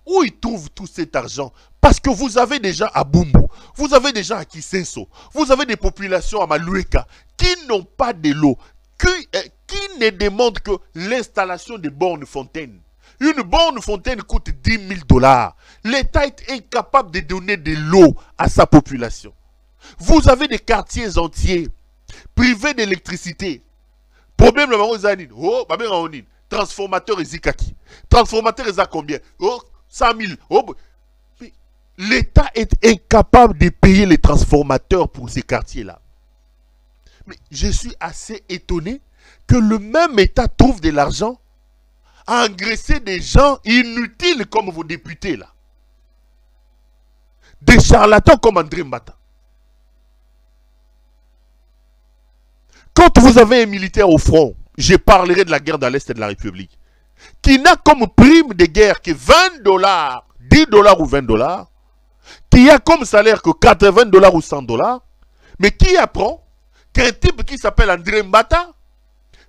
Où il trouve tout cet argent? Parce que vous avez déjà à Bumbu, vous avez déjà à Kisenso, vous avez des populations à Malueka qui n'ont pas de l'eau, qui ne demandent que l'installation de bornes fontaines. Une borne fontaine coûte 10 000 $. L'État est incapable de donner de l'eau à sa population. Vous avez des quartiers entiers privés d'électricité. Problème le oh, transformateur et zikaki. Transformateur et combien? Oh, 100 000. Oh, l'État est incapable de payer les transformateurs pour ces quartiers-là. Mais je suis assez étonné que le même État trouve de l'argent à engraisser des gens inutiles comme vos députés là. Des charlatans comme André Mbata. Quand vous avez un militaire au front, je parlerai de la guerre dans l'Est de la République, qui n'a comme prime de guerre que 20 $, 10 $ ou 20 $, qui a comme salaire que 80 $ ou 100 $, mais qui apprend qu'un type qui s'appelle André Mbata,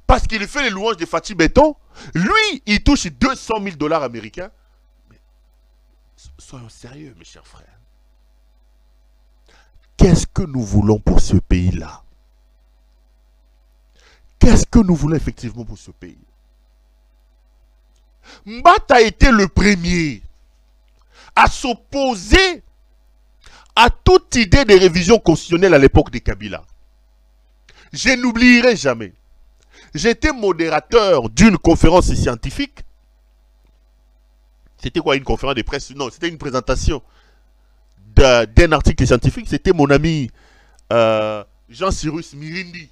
parce qu'il fait les louanges de Fatih Béton, lui, il touche 200 000 $ américains. Mais soyons sérieux, mes chers frères. Qu'est-ce que nous voulons pour ce pays-là? qu'est-ce que nous voulons effectivement pour ce pays? Mbata a été le premier à s'opposer à toute idée de révision constitutionnelle à l'époque de Kabila. Je n'oublierai jamais. J'étais modérateur d'une conférence scientifique. C'était quoi, une conférence de presse? Non, c'était une présentation d'un article scientifique. C'était mon ami Jean-Cyrus Mirindi.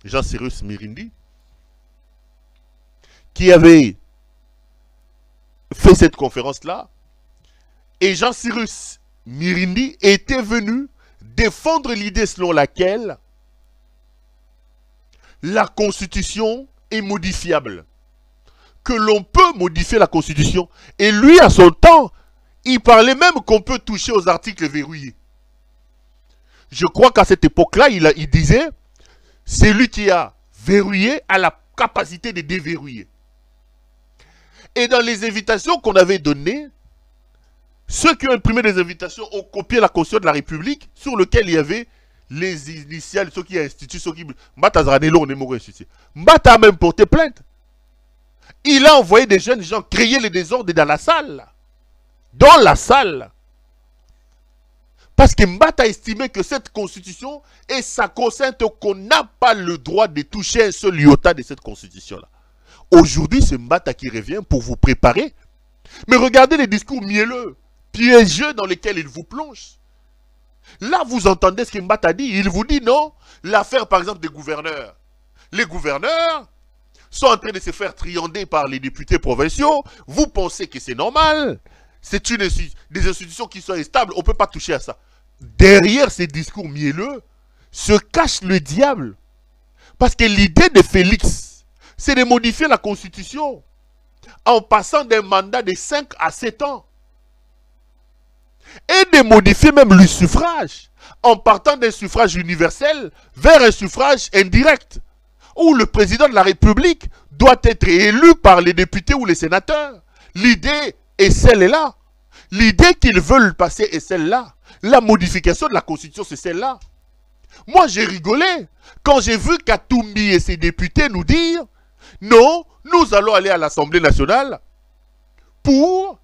Jean-Cyrus Mirindi, qui avait fait cette conférence-là. Et Jean-Cyrus Mirindi était venu défendre l'idée selon laquelle la Constitution est modifiable. Que l'on peut modifier la Constitution. Et lui, à son temps, il parlait même qu'on peut toucher aux articles verrouillés. Je crois qu'à cette époque-là, il disait, c'est lui qui a verrouillé a la capacité de déverrouiller. Et dans les invitations qu'on avait données, ceux qui ont imprimé des invitations ont copié la Constitution de la République sur lequel il y avait les initiales, ceux qui ont institué, ceux qui... Mbata a même porté plainte. Il a envoyé des jeunes gens créer les désordres dans la salle. Dans la salle. Parce que Mbata a estimé que cette constitution est sacro-sainte, qu'on n'a pas le droit de toucher un seul iota de cette constitution-là. Aujourd'hui, c'est Mbata qui revient pour vous préparer. Mais regardez les discours mielleux, piégeux dans lesquels il vous plonge. Là, vous entendez ce que Mbata dit. Il vous dit non, l'affaire par exemple des gouverneurs. Les gouverneurs sont en train de se faire triander par les députés provinciaux. Vous pensez que c'est normal? C'est des institutions qui sont instables. On ne peut pas toucher à ça. Derrière ces discours mielleux se cache le diable. Parce que l'idée de Félix, c'est de modifier la Constitution en passant d'un mandat de 5 à 7 ans. Et de modifier même le suffrage en partant d'un suffrage universel vers un suffrage indirect, où le président de la République doit être élu par les députés ou les sénateurs. L'idée est celle-là. L'idée qu'ils veulent passer est celle-là. La modification de la Constitution, c'est celle-là. Moi, j'ai rigolé quand j'ai vu Katumbi et ses députés nous dire « Non, nous allons aller à l'Assemblée nationale pour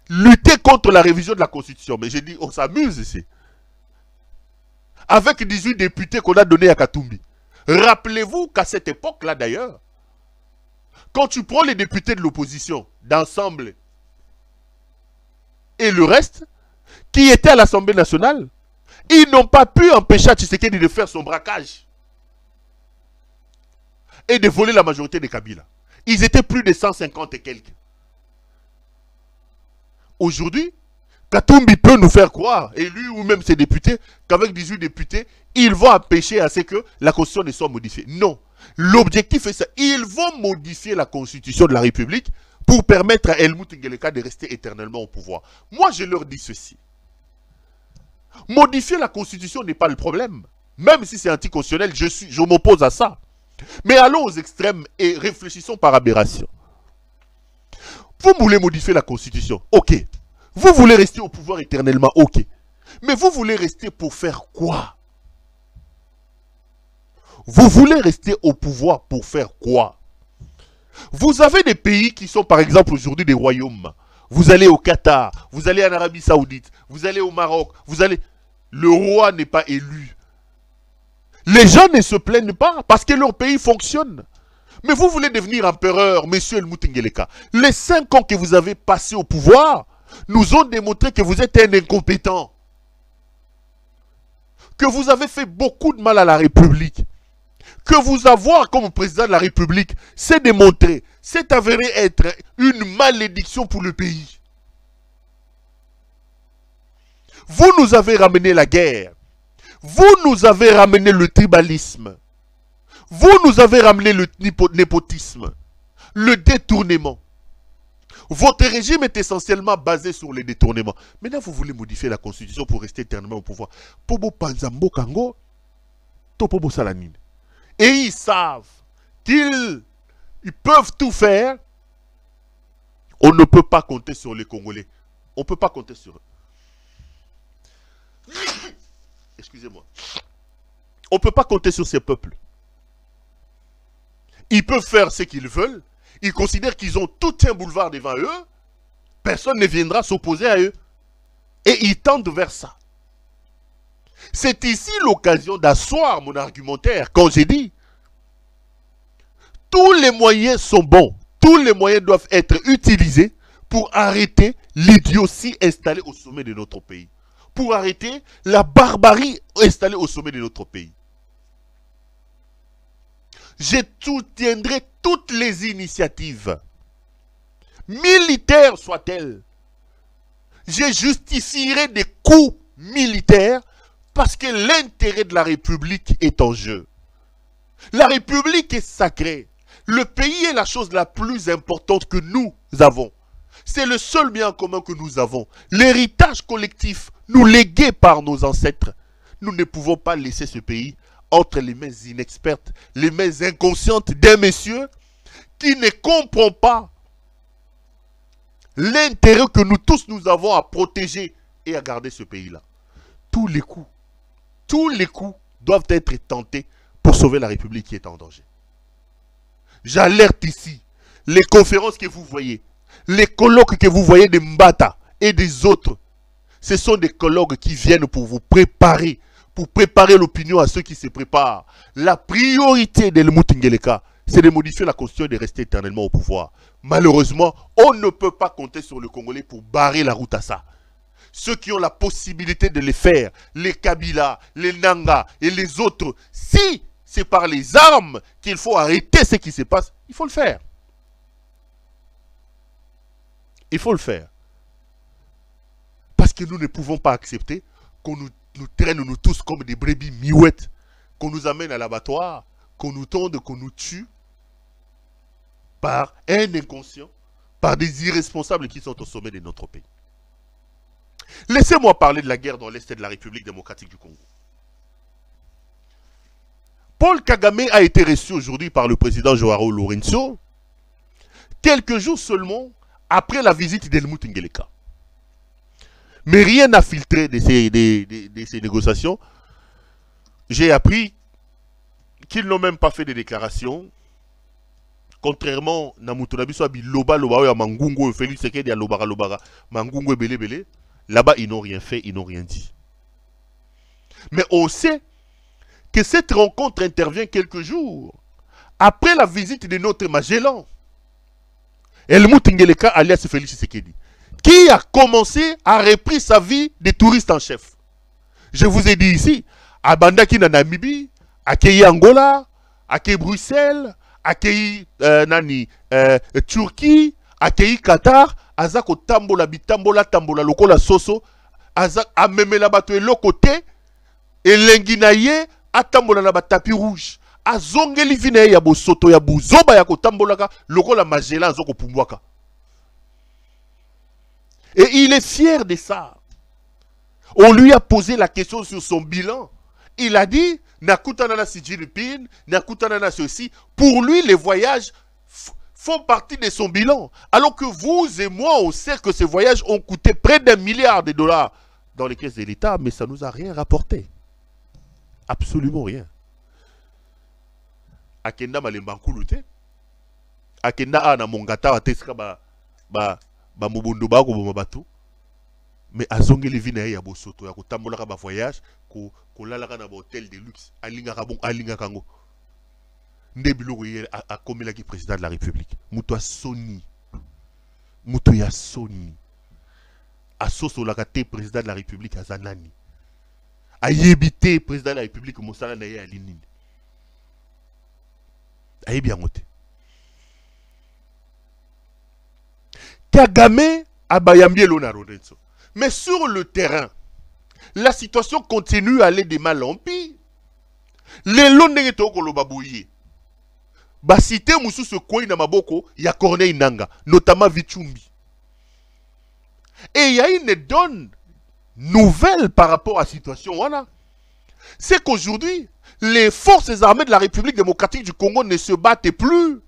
lutter contre la révision de la Constitution. » Mais j'ai dit, on s'amuse ici. Avec 18 députés qu'on a donnés à Katumbi. Rappelez-vous qu'à cette époque-là d'ailleurs, quand tu prends les députés de l'opposition, d'ensemble, et le reste, qui étaient à l'Assemblée nationale, ils n'ont pas pu empêcher Tshisekedi de faire son braquage et de voler la majorité des Kabila. Ils étaient plus de 150 et quelques. Aujourd'hui, Katumbi peut nous faire croire, et lui ou même ses députés, qu'avec 18 députés, ils vont empêcher à ce que la Constitution ne soit modifiée. Non. L'objectif est ça. Ils vont modifier la Constitution de la République pour permettre à Helmut Ngeleka de rester éternellement au pouvoir. Moi, je leur dis ceci. Modifier la Constitution n'est pas le problème. Même si c'est anticonstitutionnel, je m'oppose à ça. Mais allons aux extrêmes et réfléchissons par aberration. Vous voulez modifier la Constitution, ok. Vous voulez rester au pouvoir éternellement, ok. Mais vous voulez rester pour faire quoi? Vous voulez rester au pouvoir pour faire quoi? Vous avez des pays qui sont par exemple aujourd'hui des royaumes. Vous allez au Qatar, vous allez en Arabie Saoudite, vous allez au Maroc, vous allez... Le roi n'est pas élu. Les gens ne se plaignent pas parce que leur pays fonctionne. Mais vous voulez devenir empereur, monsieur Helmut Ngeleka. Les 5 ans que vous avez passé au pouvoir nous ont démontré que vous êtes un incompétent. Que vous avez fait beaucoup de mal à la République. Que vous avoir comme président de la République, c'est démontré, c'est avéré être une malédiction pour le pays. Vous nous avez ramené la guerre. Vous nous avez ramené le tribalisme. Vous nous avez ramené le népotisme. Le détournement. Votre régime est essentiellement basé sur les détournements. Maintenant, vous voulez modifier la Constitution pour rester éternellement au pouvoir. Pobo Panzambo Kango, Topobo Salanine. Et ils savent qu'ils peuvent tout faire. On ne peut pas compter sur les Congolais. On ne peut pas compter sur eux. Excusez-moi. On ne peut pas compter sur ces peuples. Ils peuvent faire ce qu'ils veulent. Ils considèrent qu'ils ont tout un boulevard devant eux. Personne ne viendra s'opposer à eux. Et ils tendent vers ça. C'est ici l'occasion d'asseoir mon argumentaire. Quand j'ai dit, tous les moyens sont bons. Tous les moyens doivent être utilisés pour arrêter l'idiotie installée au sommet de notre pays. Pour arrêter la barbarie installée au sommet de notre pays. Je soutiendrai toutes les initiatives, militaires soient-elles. Je justifierai des coups militaires parce que l'intérêt de la République est en jeu. La République est sacrée. Le pays est la chose la plus importante que nous avons. C'est le seul bien commun que nous avons. L'héritage collectif nous légué par nos ancêtres. Nous ne pouvons pas laisser ce pays entre les mains inexpertes, les mains inconscientes d'un monsieur qui ne comprend pas l'intérêt que nous tous nous avons à protéger et à garder ce pays-là. Tous les coups doivent être tentés pour sauver la République qui est en danger. J'alerte ici, les conférences que vous voyez, les colloques que vous voyez de Mbata et des autres, ce sont des colloques qui viennent pour vous préparer, pour préparer l'opinion à ceux qui se préparent. La priorité d'Helmut Ngeleka, c'est de modifier la constitution et de rester éternellement au pouvoir. Malheureusement, on ne peut pas compter sur le Congolais pour barrer la route à ça. Ceux qui ont la possibilité de le faire, les Kabila, les Nanga et les autres, si c'est par les armes qu'il faut arrêter ce qui se passe, il faut le faire. Il faut le faire. Parce que nous ne pouvons pas accepter qu'on nous traîne nous tous comme des brebis miouettes, qu'on nous amène à l'abattoir, qu'on nous tonde, qu'on nous tue par un inconscient, par des irresponsables qui sont au sommet de notre pays. Laissez-moi parler de la guerre dans l'Est de la République démocratique du Congo. Paul Kagame a été reçu aujourd'hui par le président Joao Lourenço, quelques jours seulement après la visite d'Helmut Ngeleka. Mais rien n'a filtré de ces négociations. J'ai appris qu'ils n'ont même pas fait de déclarations. Contrairement à Namutunabiso Loba Loba Mangungo Félix Sekedi à Lobara Lobara Mangungo Bele Bele, là-bas ils n'ont rien fait, ils n'ont rien dit. Mais on sait que cette rencontre intervient quelques jours après la visite de notre Magellan, Helmut Ngeleka alias Félix Sekedi, qui a commencé à repris sa vie de touriste en chef. Je vous ai dit ici, à Bandaki na Namibie, à Kei Angola, à Kei Bruxelles, à Kei Turquie, à Kei Qatar, à Zako Tambola Bitambola Tambola Lokola Soso, à Memela Bato et Lokote, et Lenginaye, à Tambola na Tapis Rouge, à Zongeli Vine ya Bosoto ya Buzoba ya Kotambolaka, Lokola Magellan Zoko Pumbwaka. Et il est fier de ça. On lui a posé la question sur son bilan. Il a dit, Nakutanana si Jinping, Nakutanana ceci. Pour lui, les voyages font partie de son bilan. Alors que vous et moi, on sait que ces voyages ont coûté près d'1 milliard de dollars dans les caisses de l'État, mais ça ne nous a rien rapporté. Absolument rien. Akenda Malembankulute, Akenda Ana Mongata Wateska ba mobondo ba ko bomabatu, mais azongeli vina ya bosoto ya kotambola ka ba voyage ko lalaka na ba hôtel de luxe alinga ka bon alinga kango ndebilo ye a komela ki président de la République muto soni muto ya soni asoso la ka te président de la République azanani ayebité président de la République mosala na ye alinini ayebi yangote. Kagame a bayambielo na Lourenço. Mais sur le terrain, la situation continue à aller de mal en pire. Les londres toko lo babouye. Ba cité mususu koi na maboko ya Corneille Nanga, notamment Vichumbi. Et il y a une donne nouvelle par rapport à la situation. Voilà. C'est qu'aujourd'hui, les forces armées de la République démocratique du Congo ne se battent plus.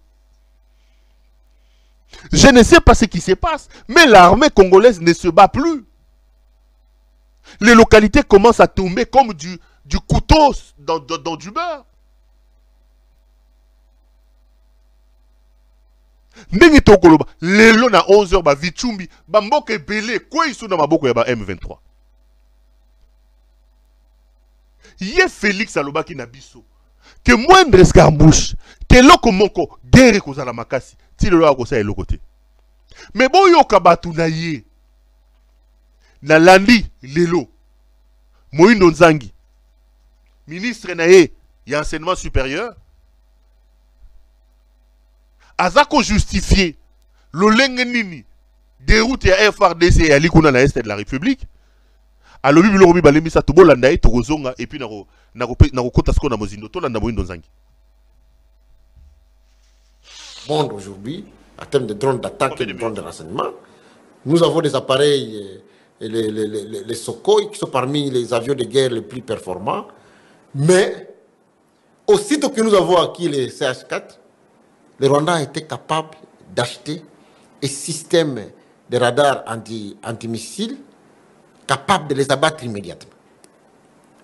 Je ne sais pas ce qui se passe, mais l'armée congolaise ne se bat plus. Les localités commencent à tomber comme du couteau dans du beurre. Ndenge tokoloba, lelo na 11h ba Vichumbi, ba mboka ebele kwa isu na maboko ya ba M23. Ye Félix alobaki na biso que moindre escarbouche, que loko moko guerre kozala makasi, ti lelo akosa eloko te. Mais boyo kabatu na ye na landi lelo Moïndo Nzangi, ministre na ye ya enseignement supérieur, azako justifié lolenge nini déroute ya FRDC ya likuna na est de la République. Alobi bilobi balembisa to bolanda e tokozonga et puis nako kota sko na mozindo to landa Moïndo Nzangi. Monde aujourd'hui, en termes de drones d'attaque et de drones de renseignement, nous avons des appareils, les Sukhoi, qui sont parmi les avions de guerre les plus performants, mais aussitôt que nous avons acquis les CH4, le Rwanda a été capable d'acheter un système de radar anti-missiles capable de les abattre immédiatement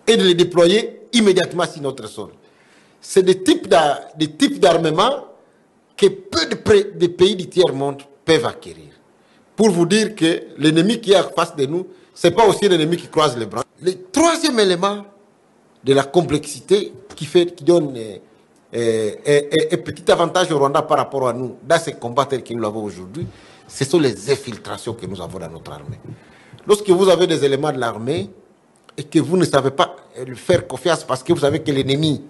et de les déployer immédiatement sur notre sol. C'est des types d'armements que peu de pays du tiers-monde peuvent acquérir. Pour vous dire que l'ennemi qui est en face de nous, ce n'est pas aussi l'ennemi qui croise les bras. Le troisième élément de la complexité qui donne un petit avantage au Rwanda par rapport à nous, dans ces combats tels que nous l'avons aujourd'hui, ce sont les infiltrations que nous avons dans notre armée. Lorsque vous avez des éléments de l'armée et que vous ne savez pas lui faire confiance parce que vous savez que l'ennemi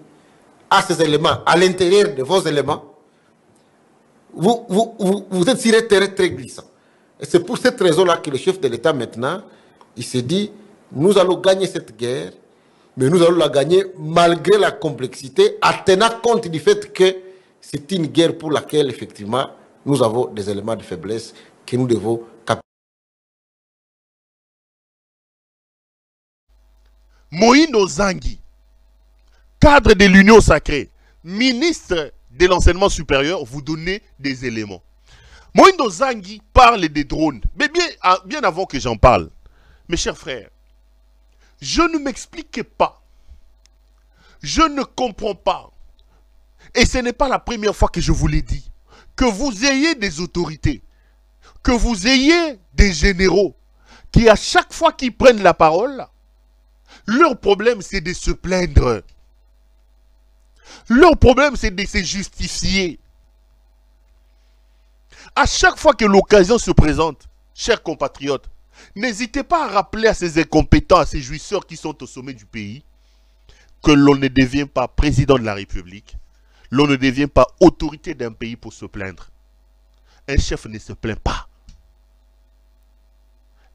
a ces éléments à l'intérieur de vos éléments, vous êtes sur un terrain très glissant. Et c'est pour cette raison-là que le chef de l'État maintenant, il s'est dit, nous allons gagner cette guerre, mais nous allons la gagner malgré la complexité, en tenant compte du fait que c'est une guerre pour laquelle, effectivement, nous avons des éléments de faiblesse que nous devons capter. Moïndo Nzangi, cadre de l'Union sacrée, ministre de l'enseignement supérieur, vous donnez des éléments. Moïndo Nzangi parle des drones. Mais bien avant que j'en parle, mes chers frères, je ne m'explique pas. Je ne comprends pas. Et ce n'est pas la première fois que je vous l'ai dit. Que vous ayez des autorités, que vous ayez des généraux, qui à chaque fois qu'ils prennent la parole, leur problème c'est de se plaindre. Leur problème c'est de se justifier. À chaque fois que l'occasion se présente, chers compatriotes, n'hésitez pas à rappeler à ces incompétents, à ces jouisseurs qui sont au sommet du pays, que l'on ne devient pas président de la République, l'on ne devient pas autorité d'un pays pour se plaindre. Un chef ne se plaint pas.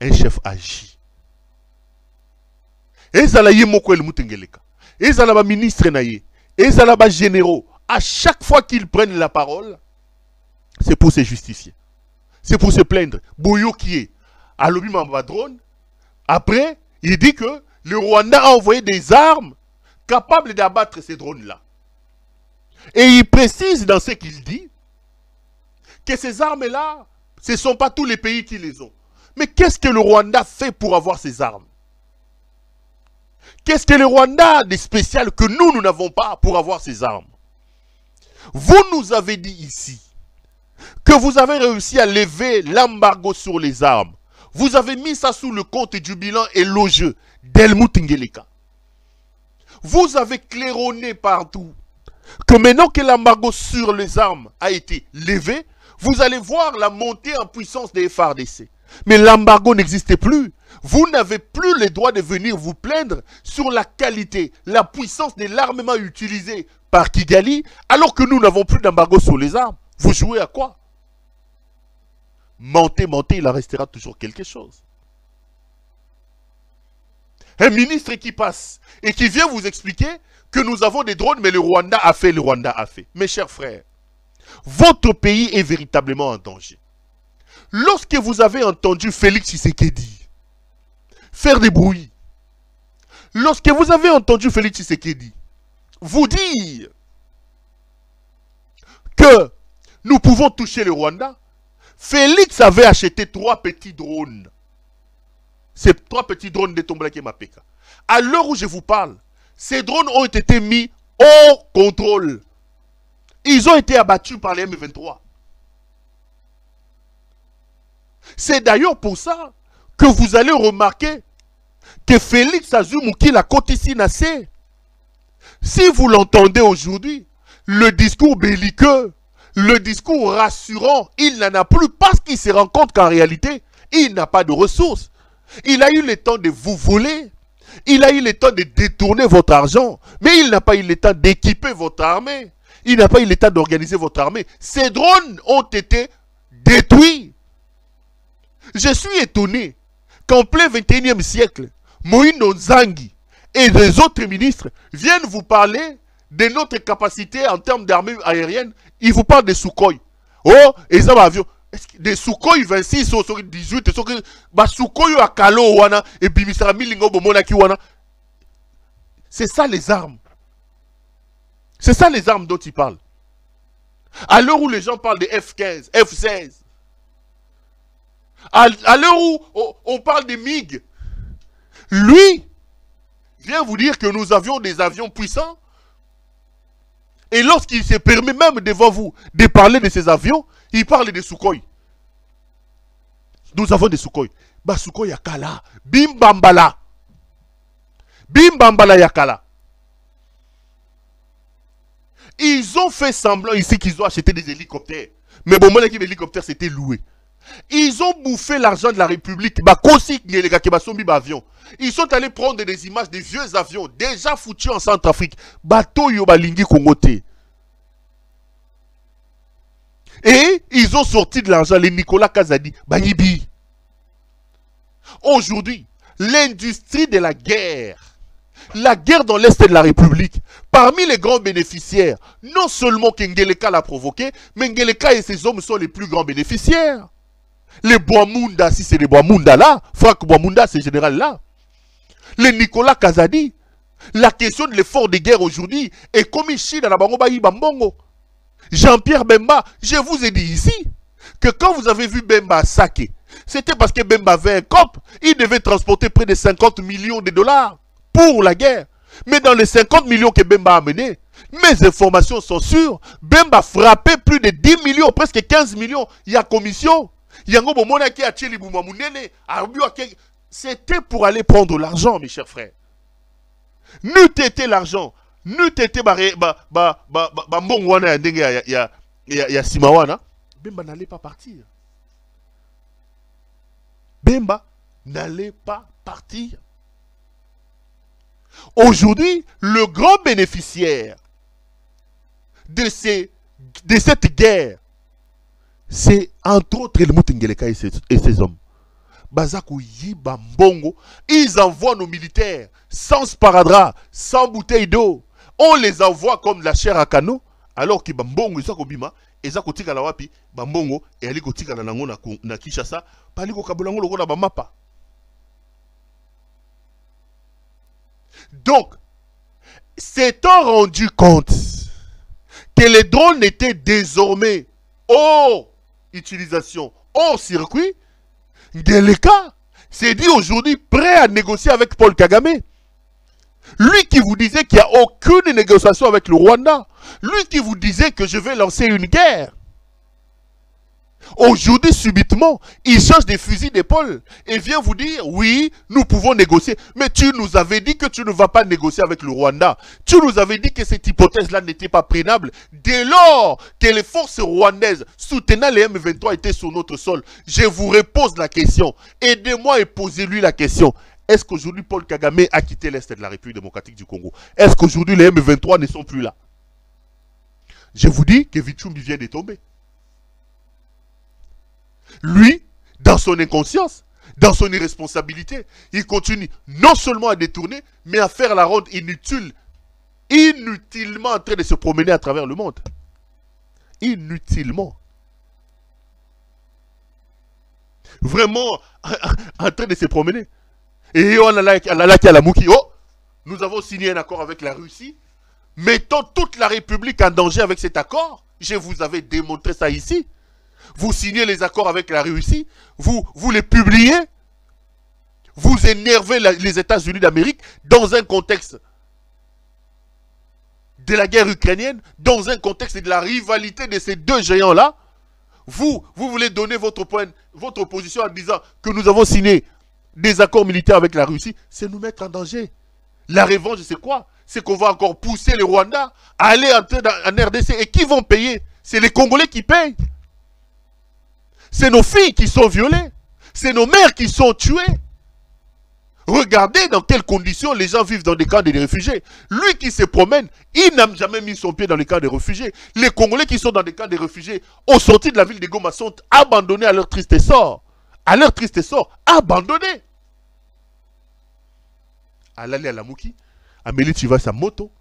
Un chef agit. Ezalaye moko el mutengeleka. Ezalaba ministre naye. Ezalaba généraux. À chaque fois qu'ils prennent la parole, c'est pour se justifier. C'est pour se plaindre. Boyo qui est à l'Obi Mambadron. Après, il dit que le Rwanda a envoyé des armes capables d'abattre ces drones-là. Et il précise dans ce qu'il dit que ces armes-là, ce ne sont pas tous les pays qui les ont. Mais qu'est-ce que le Rwanda fait pour avoir ces armes? Qu'est-ce que le Rwanda a de spécial que nous n'avons pas pour avoir ces armes? Vous nous avez dit ici que vous avez réussi à lever l'embargo sur les armes. Vous avez mis ça sous le compte du bilan élogieux d'Helmut Ngeleka. Vous avez claironné partout que maintenant que l'embargo sur les armes a été levé, vous allez voir la montée en puissance des FARDC. Mais l'embargo n'existait plus. Vous n'avez plus le droit de venir vous plaindre sur la qualité, la puissance de l'armement utilisé par Kigali, alors que nous n'avons plus d'embargo sur les armes. Vous jouez à quoi? Mentez, mentez, il en restera toujours quelque chose. Un ministre qui passe et qui vient vous expliquer que nous avons des drones, mais le Rwanda a fait, le Rwanda a fait. Mes chers frères, votre pays est véritablement en danger. Lorsque vous avez entendu Félix Tshisekedi faire des bruits, lorsque vous avez entendu Félix Tshisekedi vous dire que nous pouvons toucher le Rwanda, Félix avait acheté 3 petits drones. Ces 3 petits drones de Tombolaki Mapeka. À l'heure où je vous parle, ces drones ont été mis hors contrôle. Ils ont été abattus par les M23. C'est d'ailleurs pour ça que vous allez remarquer que Félix Azumouki la côte ici nassé. Si vous l'entendez aujourd'hui, le discours belliqueux, le discours rassurant, il n'en a plus parce qu'il se rend compte qu'en réalité, il n'a pas de ressources. Il a eu le temps de vous voler. Il a eu le temps de détourner votre argent. Mais il n'a pas eu le temps d'équiper votre armée. Il n'a pas eu le temps d'organiser votre armée. Ces drones ont été détruits. Je suis étonné qu'en plein 21e siècle, Moïno Nzangi et les autres ministres viennent vous parler de notre capacité en termes d'armée aérienne. Ils vous parlent de Sukhoi. Oh, et ça va avion. Des Sukhoi 26 ou 18, Sukhoi à Kalo wana et bimisara milingo bomonaki wana. C'est ça les armes. C'est ça les armes dont ils parlent. À l'heure où les gens parlent de F-15, F-16. À l'heure où on parle de MiG. Lui vient vous dire que nous avions des avions puissants. Et lorsqu'il se permet même devant vous de parler de ces avions, il parle de Sukhoi. Nous avons des Sukhoi. Bah Sukhoi yakala. Bim bambala. Bim bambala yakala. Ils ont fait semblant ici qu'ils ont acheté des hélicoptères. Mais bon, moi, l'équipe hélicoptère, c'était loué. Ils ont bouffé l'argent de la République. Ils sont allés prendre des images des vieux avions déjà foutus en Centrafrique. Bateau Yobalingi Kongote. Et ils ont sorti de l'argent, les Nicolas Kazadi, Banibi. Aujourd'hui, l'industrie de la guerre dans l'Est de la République, parmi les grands bénéficiaires, non seulement qu'Ngeleka l'a provoqué, mais Ngeleka et ses hommes sont les plus grands bénéficiaires. Les Boamunda, si c'est les Boamunda là, Franck Boamunda, c'est général là. Les Nicolas Kazadi, la question de l'effort de guerre aujourd'hui est comme ici dans la Bangobaï Bambongo. Jean-Pierre Bemba, je vous ai dit ici que quand vous avez vu Bemba saqué, c'était parce que Bemba avait un COP, il devait transporter près de 50 millions de dollars pour la guerre. Mais dans les 50 millions que Bemba a amené, mes informations sont sûres, Bemba frappait plus de 10 millions, presque 15 millions. Il y a commission. C'était pour aller prendre l'argent, mes chers frères. N'eût été l'argent, n'eût été Mbongwana ya Simawana, Bemba n'allait pas partir. Bemba n'allait pas partir. Aujourd'hui, le grand bénéficiaire de cette guerre, c'est entre autres le Moutengeleka et ses hommes. Bazakou Yiba Mbongo, ils envoient nos militaires sans sparadrap, sans bouteille d'eau. On les envoie comme de la chair à canot, alors que Bambongo, ils sont Bima, et ça kotika la wapi, Bambongo, et ali kotika na nango na Kinshasa, paliko kabulango loko na bamapa. Donc, s'étant rendu compte que les drones étaient désormais hors utilisation, hors circuit, Ngeleka s'est dit aujourd'hui prêt à négocier avec Paul Kagame. Lui qui vous disait qu'il n'y a aucune négociation avec le Rwanda. Lui qui vous disait que je vais lancer une guerre. Aujourd'hui, subitement, il change des fusils d'épaule et vient vous dire, oui, nous pouvons négocier. Mais tu nous avais dit que tu ne vas pas négocier avec le Rwanda. Tu nous avais dit que cette hypothèse-là n'était pas prénable. Dès lors que les forces rwandaises soutenant les M23 étaient sur notre sol, je vous repose la question. Aidez-moi et posez-lui la question. Est-ce qu'aujourd'hui Paul Kagame a quitté l'Est de la République démocratique du Congo? Est-ce qu'aujourd'hui les M23 ne sont plus là? Je vous dis que Vichumbi vient de tomber. Lui, dans son inconscience, dans son irresponsabilité, il continue non seulement à détourner, mais à faire la ronde inutile, inutilement en train de se promener à travers le monde. Inutilement. Vraiment en train de se promener. Et on a là qui a la mouki. Oh, nous avons signé un accord avec la Russie. Mettons toute la République en danger avec cet accord. Je vous avais démontré ça ici. Vous signez les accords avec la Russie, vous les publiez, vous énervez les États-Unis d'Amérique dans un contexte de la guerre ukrainienne, dans un contexte de la rivalité de ces deux géants-là. Vous voulez donner votre position en disant que nous avons signé des accords militaires avec la Russie, c'est nous mettre en danger. La revanche, c'est quoi? C'est qu'on va encore pousser les Rwandais à aller en RDC. Et qui vont payer? C'est les Congolais qui payent. C'est nos filles qui sont violées. C'est nos mères qui sont tuées. Regardez dans quelles conditions les gens vivent dans des camps de réfugiés. Lui qui se promène, il n'a jamais mis son pied dans les camps de réfugiés. Les Congolais qui sont dans des camps de réfugiés, au sorti de la ville de Goma, sont abandonnés à leur triste sort. À leur triste sort, abandonnés. Alali Alamouki, Amélie Chiva sa moto,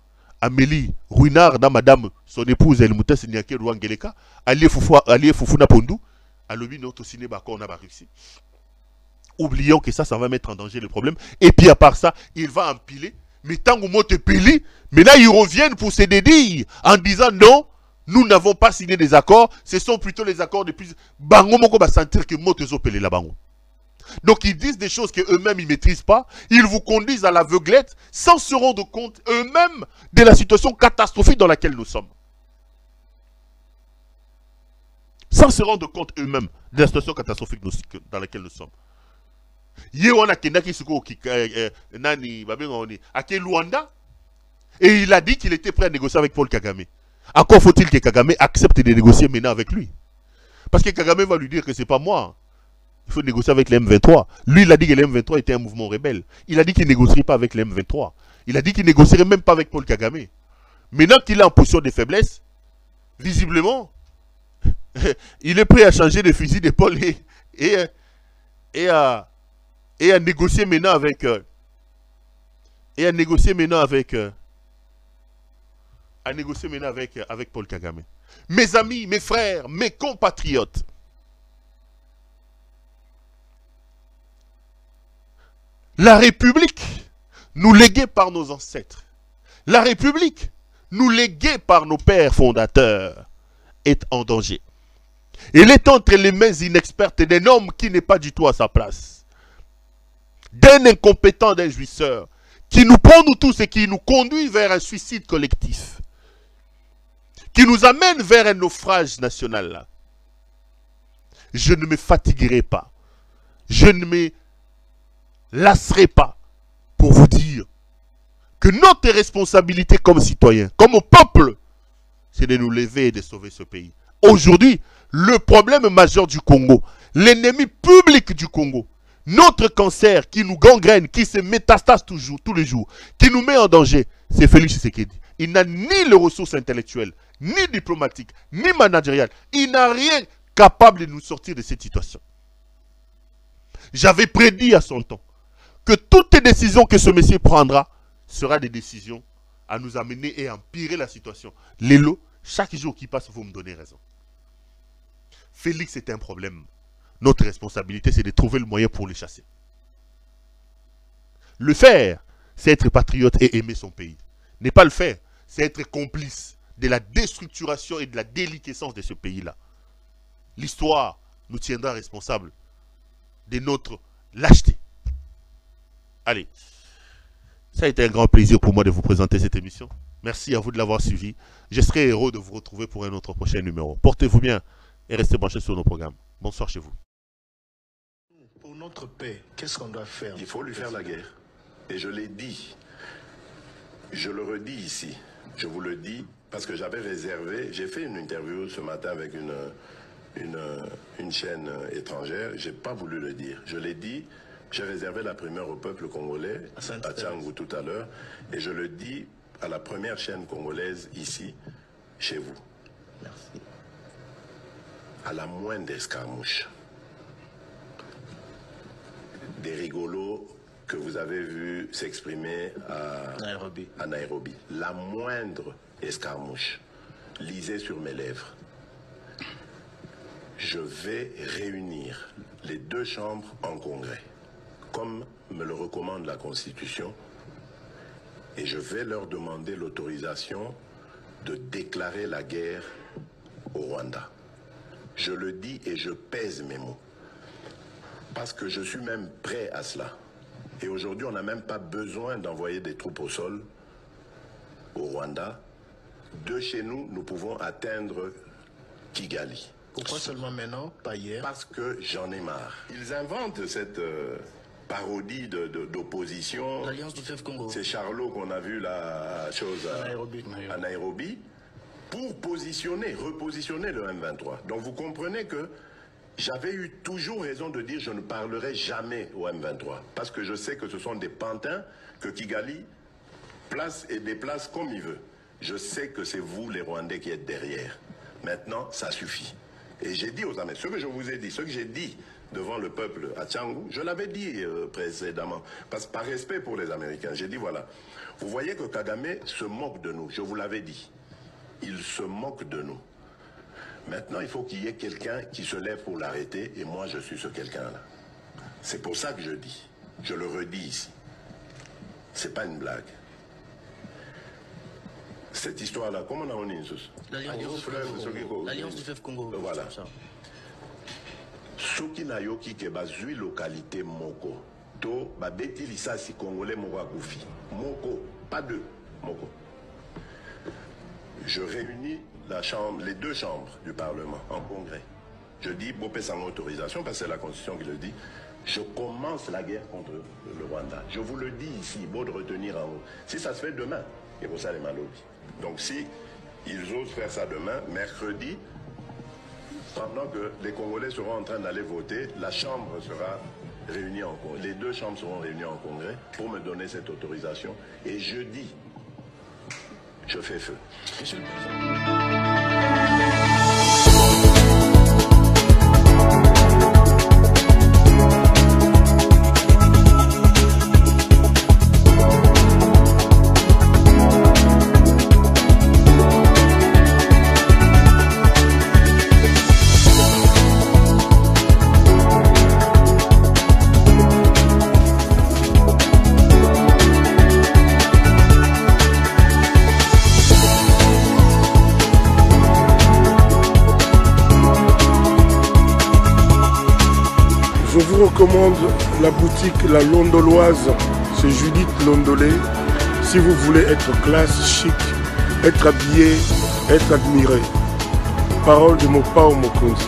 Amélie Ruinard, dans madame, son épouse, elle mouta Sinyake Rouangeleka, Alie Fufuna Pondou, Alobi notre ciné bako on a réussi. Oublions que ça va mettre en danger le problème. Et puis à part ça, il va empiler. Mais tant que te pili, mais là ils reviennent pour se dédire en disant non, nous n'avons pas signé des accords. Ce sont plutôt les accords de plus. Bango moko va sentir que moto zo pelé la bango. Donc ils disent des choses qu'eux-mêmes ils ne maîtrisent pas. Ils vous conduisent à l'aveuglette sans se rendre compte eux-mêmes de la situation catastrophique dans laquelle nous sommes. Sans se rendre compte eux-mêmes de la situation catastrophique dans laquelle nous sommes. Yewana Kendaki Suko Nani Babengoni à Luanda et il a dit qu'il était prêt à négocier avec Paul Kagame. Encore faut-il que Kagame accepte de négocier maintenant avec lui. Parce que Kagame va lui dire que c'est pas moi. Il faut négocier avec les M23. Lui, il a dit que les M23 était un mouvement rebelle. Il a dit qu'il ne négocierait pas avec les M23. Il a dit qu'il ne négocierait même pas avec Paul Kagame. Maintenant qu'il est en position de faiblesse, visiblement, il est prêt à changer de fusil d'épaule et à négocier maintenant avec avec Paul Kagame. Mes amis, mes frères, mes compatriotes, la République, nous léguée par nos ancêtres, la République, nous léguée par nos pères fondateurs, est en danger. Elle est entre les mains inexpertes d'un homme qui n'est pas du tout à sa place. D'un incompétent, d'un jouisseur, qui nous prend nous tous et qui nous conduit vers un suicide collectif, qui nous amène vers un naufrage national. Je ne me fatiguerai pas, je ne me lasserai pas pour vous dire que notre responsabilité comme citoyens, comme peuple, c'est de nous lever et de sauver ce pays. Aujourd'hui, le problème majeur du Congo, l'ennemi public du Congo, notre cancer qui nous gangrène, qui se métastase tous les jours, qui nous met en danger, c'est Félix Tshisekedi. Il n'a ni les ressources intellectuelles, ni diplomatiques, ni managériales. Il n'a rien capable de nous sortir de cette situation. J'avais prédit à son temps que toutes les décisions que ce monsieur prendra sera des décisions à nous amener et à empirer la situation. Lélo, chaque jour qui passe, vous me donnez raison. Félix est un problème. Notre responsabilité, c'est de trouver le moyen pour le chasser. Le faire, c'est être patriote et aimer son pays. Ne pas le faire, c'est être complice de la déstructuration et de la déliquescence de ce pays-là. L'histoire nous tiendra responsables de notre lâcheté. Allez, ça a été un grand plaisir pour moi de vous présenter cette émission. Merci à vous de l'avoir suivi. Je serai heureux de vous retrouver pour un autre prochain numéro. Portez-vous bien et restez branchés sur nos programmes. Bonsoir chez vous. Pour notre paix, qu'est-ce qu'on doit faire? Il faut lui faire la guerre. Et je l'ai dit. Je le redis ici. Je vous le dis parce que j'avais réservé. J'ai fait une interview ce matin avec une chaîne étrangère. Je n'ai pas voulu le dire. Je l'ai dit. J'ai réservé la primeur au peuple congolais, à Tchangou tout à l'heure. Et je le dis à la première chaîne congolaise ici, chez vous. Merci. À la moindre escarmouche, des rigolos que vous avez vus s'exprimer à Nairobi. La moindre escarmouche, lisez sur mes lèvres. Je vais réunir les deux chambres en congrès, comme me le recommande la Constitution, et je vais leur demander l'autorisation de déclarer la guerre au Rwanda. Je le dis et je pèse mes mots. Parce que je suis même prêt à cela. Et aujourd'hui, on n'a même pas besoin d'envoyer des troupes au sol au Rwanda. De chez nous, nous pouvons atteindre Kigali. Pourquoi seulement maintenant, pas hier? Parce que j'en ai marre. Ils inventent cette parodie d'opposition. L'Alliance du Fleuve Congo. C'est Charlot qu'on a vu la chose à Nairobi pour repositionner le M23. Donc vous comprenez que j'avais eu toujours raison de dire je ne parlerai jamais au M23. Parce que je sais que ce sont des pantins que Kigali place et déplace comme il veut. Je sais que c'est vous les Rwandais qui êtes derrière. Maintenant, ça suffit. Et j'ai dit aux Américains, ce que je vous ai dit, ce que j'ai dit devant le peuple à Tchangou, je l'avais dit précédemment, parce que par respect pour les Américains, j'ai dit voilà, vous voyez que Kagame se moque de nous, je vous l'avais dit, il se moque de nous. Maintenant, il faut qu'il y ait quelqu'un qui se lève pour l'arrêter, et moi je suis ce quelqu'un-là. C'est pour ça que je dis, je le redis ici, c'est pas une blague. Cette histoire-là, comment on a mis l'Alliance du Fleuve Congo. Voilà. Soki na yoki ke bazui localité moko. To babeti lisasi congolais moko akufi. Moko, pas deux, moko. Je réunis les deux chambres du Parlement en congrès. Je dis, Bopé sans autorisation, parce que c'est la Constitution qui le dit, je commence la guerre contre le Rwanda. Je vous le dis ici, beau de retenir en haut. Si ça se fait demain, et pour ça les malobis. Donc si ils osent faire ça demain, mercredi, pendant que les Congolais seront en train d'aller voter, la Chambre sera réunie en congrès. Les deux chambres seront réunies en congrès pour me donner cette autorisation. Et jeudi, je fais feu. Monsieur le Président. Je vous recommande la boutique La Londoloise, c'est Judith Londolé. Si vous voulez être classe, chic, être habillé, être admiré. Parole de mon Pao Mokonzi.